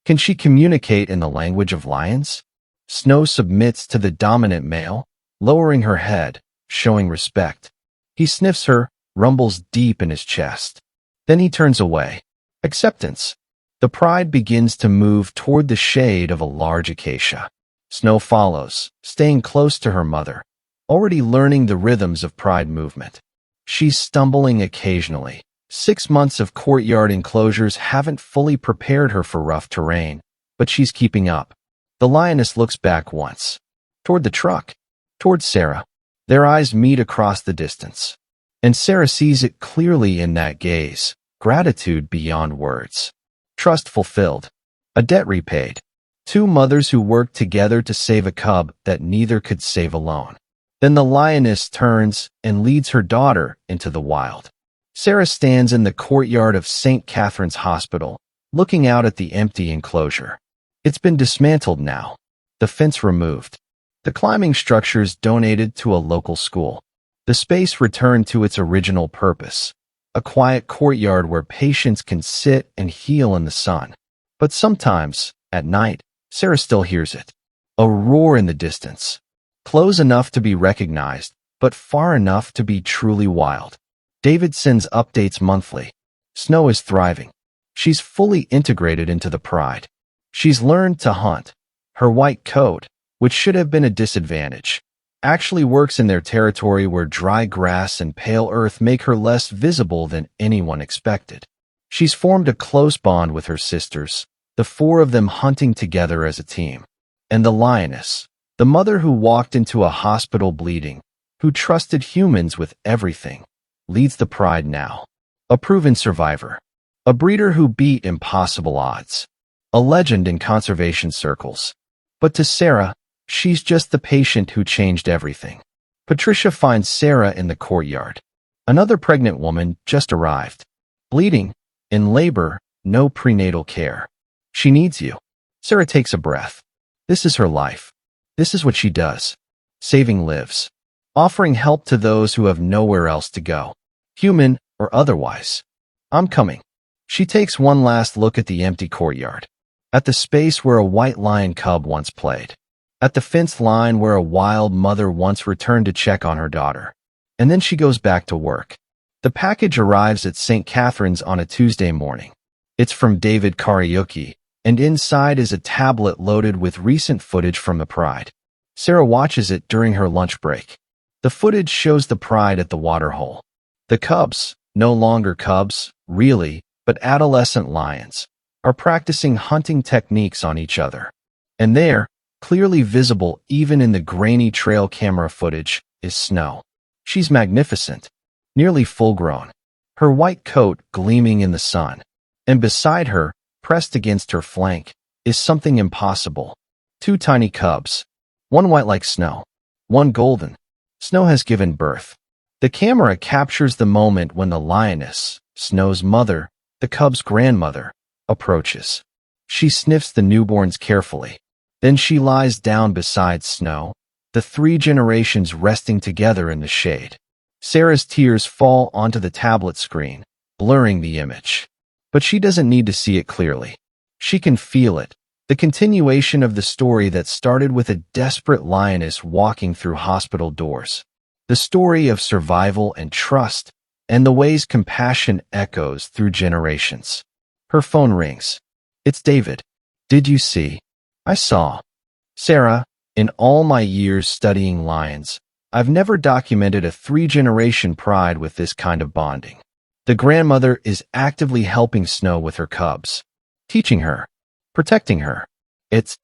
Speaker 1: Can she communicate in the language of lions? Snow submits to the dominant male, lowering her head, showing respect. He sniffs her, rumbles deep in his chest. Then he turns away. Acceptance. The pride begins to move toward the shade of a large acacia. Snow follows, staying close to her mother, already learning the rhythms of pride movement. She's stumbling occasionally. 6 months of courtyard enclosures haven't fully prepared her for rough terrain, but she's keeping up. The Lioness looks back once. Toward the truck. Toward Sarah. Their eyes meet across the distance. And Sarah sees it clearly in that gaze. Gratitude beyond words. Trust fulfilled. A debt repaid. 2 mothers who worked together to save a cub that neither could save alone. Then the Lioness turns and leads her daughter into the wild. Sarah stands in the courtyard of St. Catherine's Hospital, looking out at the empty enclosure. It's been dismantled now. The fence removed. The climbing structures donated to a local school. The space returned to its original purpose, a quiet courtyard where patients can sit and heal in the sun. But sometimes, at night, Sarah still hears it. A roar in the distance. Close enough to be recognized, but far enough to be truly wild. David sends updates monthly. Snow is thriving. She's fully integrated into the pride. She's learned to hunt. Her white coat, which should have been a disadvantage, actually works in their territory where dry grass and pale earth make her less visible than anyone expected. She's formed a close bond with her sisters, the 4 of them hunting together as a team. And the Lioness, the mother who walked into a hospital bleeding, who trusted humans with everything, leads the pride now. A proven survivor. A breeder who beat impossible odds. A legend in conservation circles. But to Sarah, she's just the patient who changed everything. Patricia finds Sarah in the courtyard. Another pregnant woman just arrived. Bleeding, in labor, no prenatal care. She needs you. Sarah takes a breath. This is her life. This is what she does. Saving lives. Offering help to those who have nowhere else to go. Human or otherwise. I'm coming. She takes one last look at the empty courtyard. At the space where a white lion cub once played. At the fenced line where a wild mother once returned to check on her daughter. And then she goes back to work. The package arrives at St. Catherine's on a Tuesday morning. It's from David Kariuki, and inside is a tablet loaded with recent footage from the Pride. Sarah watches it during her lunch break. The footage shows the Pride at the waterhole. The cubs, no longer cubs, really, but adolescent lions, are practicing hunting techniques on each other. And there, clearly visible even in the grainy trail camera footage, is Snow. She's magnificent, nearly full-grown, her white coat gleaming in the sun. And beside her, pressed against her flank, is something impossible. Two tiny cubs, one white like Snow, one golden. Snow has given birth. The camera captures the moment when the lioness, Snow's mother, the cub's grandmother, approaches. She sniffs the newborns carefully. Then she lies down beside Snow, the 3 generations resting together in the shade. Sarah's tears fall onto the tablet screen, blurring the image. But she doesn't need to see it clearly. She can feel it, the continuation of the story that started with a desperate lioness walking through hospital doors. The story of survival and trust, and the ways compassion echoes through generations. Her phone rings. It's David. Did you see? I saw. Sarah, in all my years studying lions, I've never documented a 3-generation pride with this kind of bonding. The grandmother is actively helping Snow with her cubs, teaching her, protecting her. It's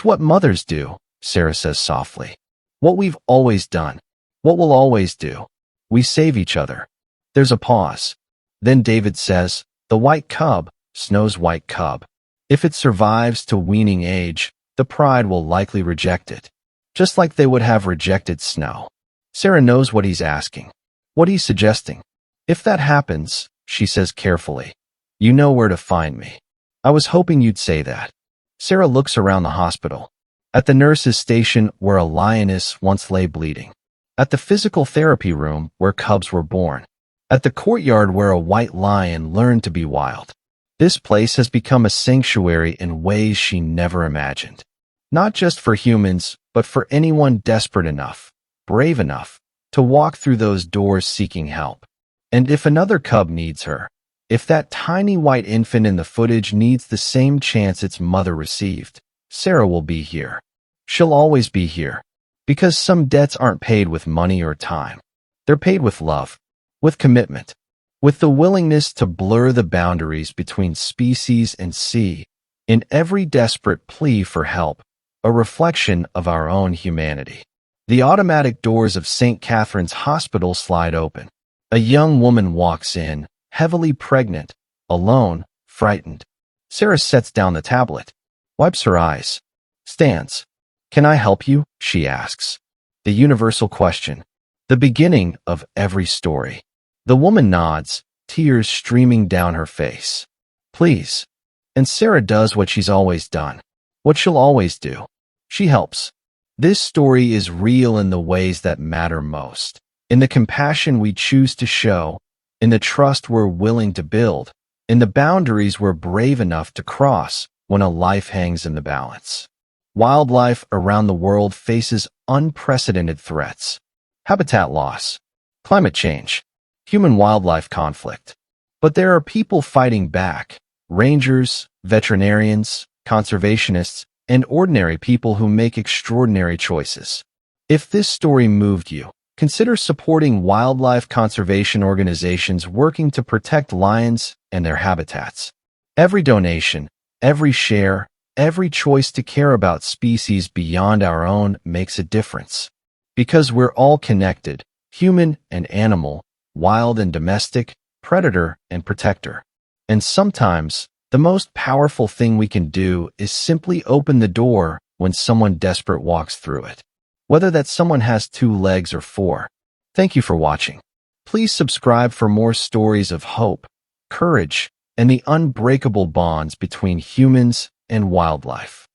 Speaker 1: what mothers do, Sarah says softly. What we've always done, what we'll always do. We save each other. There's a pause. Then David says, the white cub, Snow's white cub. If it survives to weaning age, the pride will likely reject it, just like they would have rejected Snow. Sarah knows what he's asking, what he's suggesting. If that happens, she says carefully, you know where to find me. I was hoping you'd say that. Sarah looks around the hospital. At the nurse's station where a lioness once lay bleeding. At the physical therapy room where cubs were born. At the courtyard where a white lion learned to be wild. This place has become a sanctuary in ways she never imagined. Not just for humans, but for anyone desperate enough, brave enough, to walk through those doors seeking help. And if another cub needs her, if that tiny white infant in the footage needs the same chance its mother received, Sarah will be here. She'll always be here. Because some debts aren't paid with money or time. They're paid with love, with commitment, with the willingness to blur the boundaries between species and sea, in every desperate plea for help, a reflection of our own humanity. The automatic doors of St. Catherine's Hospital slide open. A young woman walks in, heavily pregnant, alone, frightened. Sarah sets down the tablet, wipes her eyes, stands. Can I help you? She asks. The universal question, the beginning of every story. The woman nods, tears streaming down her face. Please. And Sarah does what she's always done, what she'll always do. She helps. This story is real in the ways that matter most. In the compassion we choose to show, in the trust we're willing to build, in the boundaries we're brave enough to cross when a life hangs in the balance. Wildlife around the world faces unprecedented threats. Habitat loss, climate change, human-wildlife conflict. But there are people fighting back, rangers, veterinarians, conservationists, and ordinary people who make extraordinary choices. If this story moved you, consider supporting wildlife conservation organizations working to protect lions and their habitats. Every donation, every share, every choice to care about species beyond our own makes a difference. Because we're all connected, human and animal, wild and domestic, predator and protector. And sometimes, the most powerful thing we can do is simply open the door when someone desperate walks through it. Whether that someone has 2 legs or 4. Thank you for watching. Please subscribe for more stories of hope, courage, and the unbreakable bonds between humans and wildlife.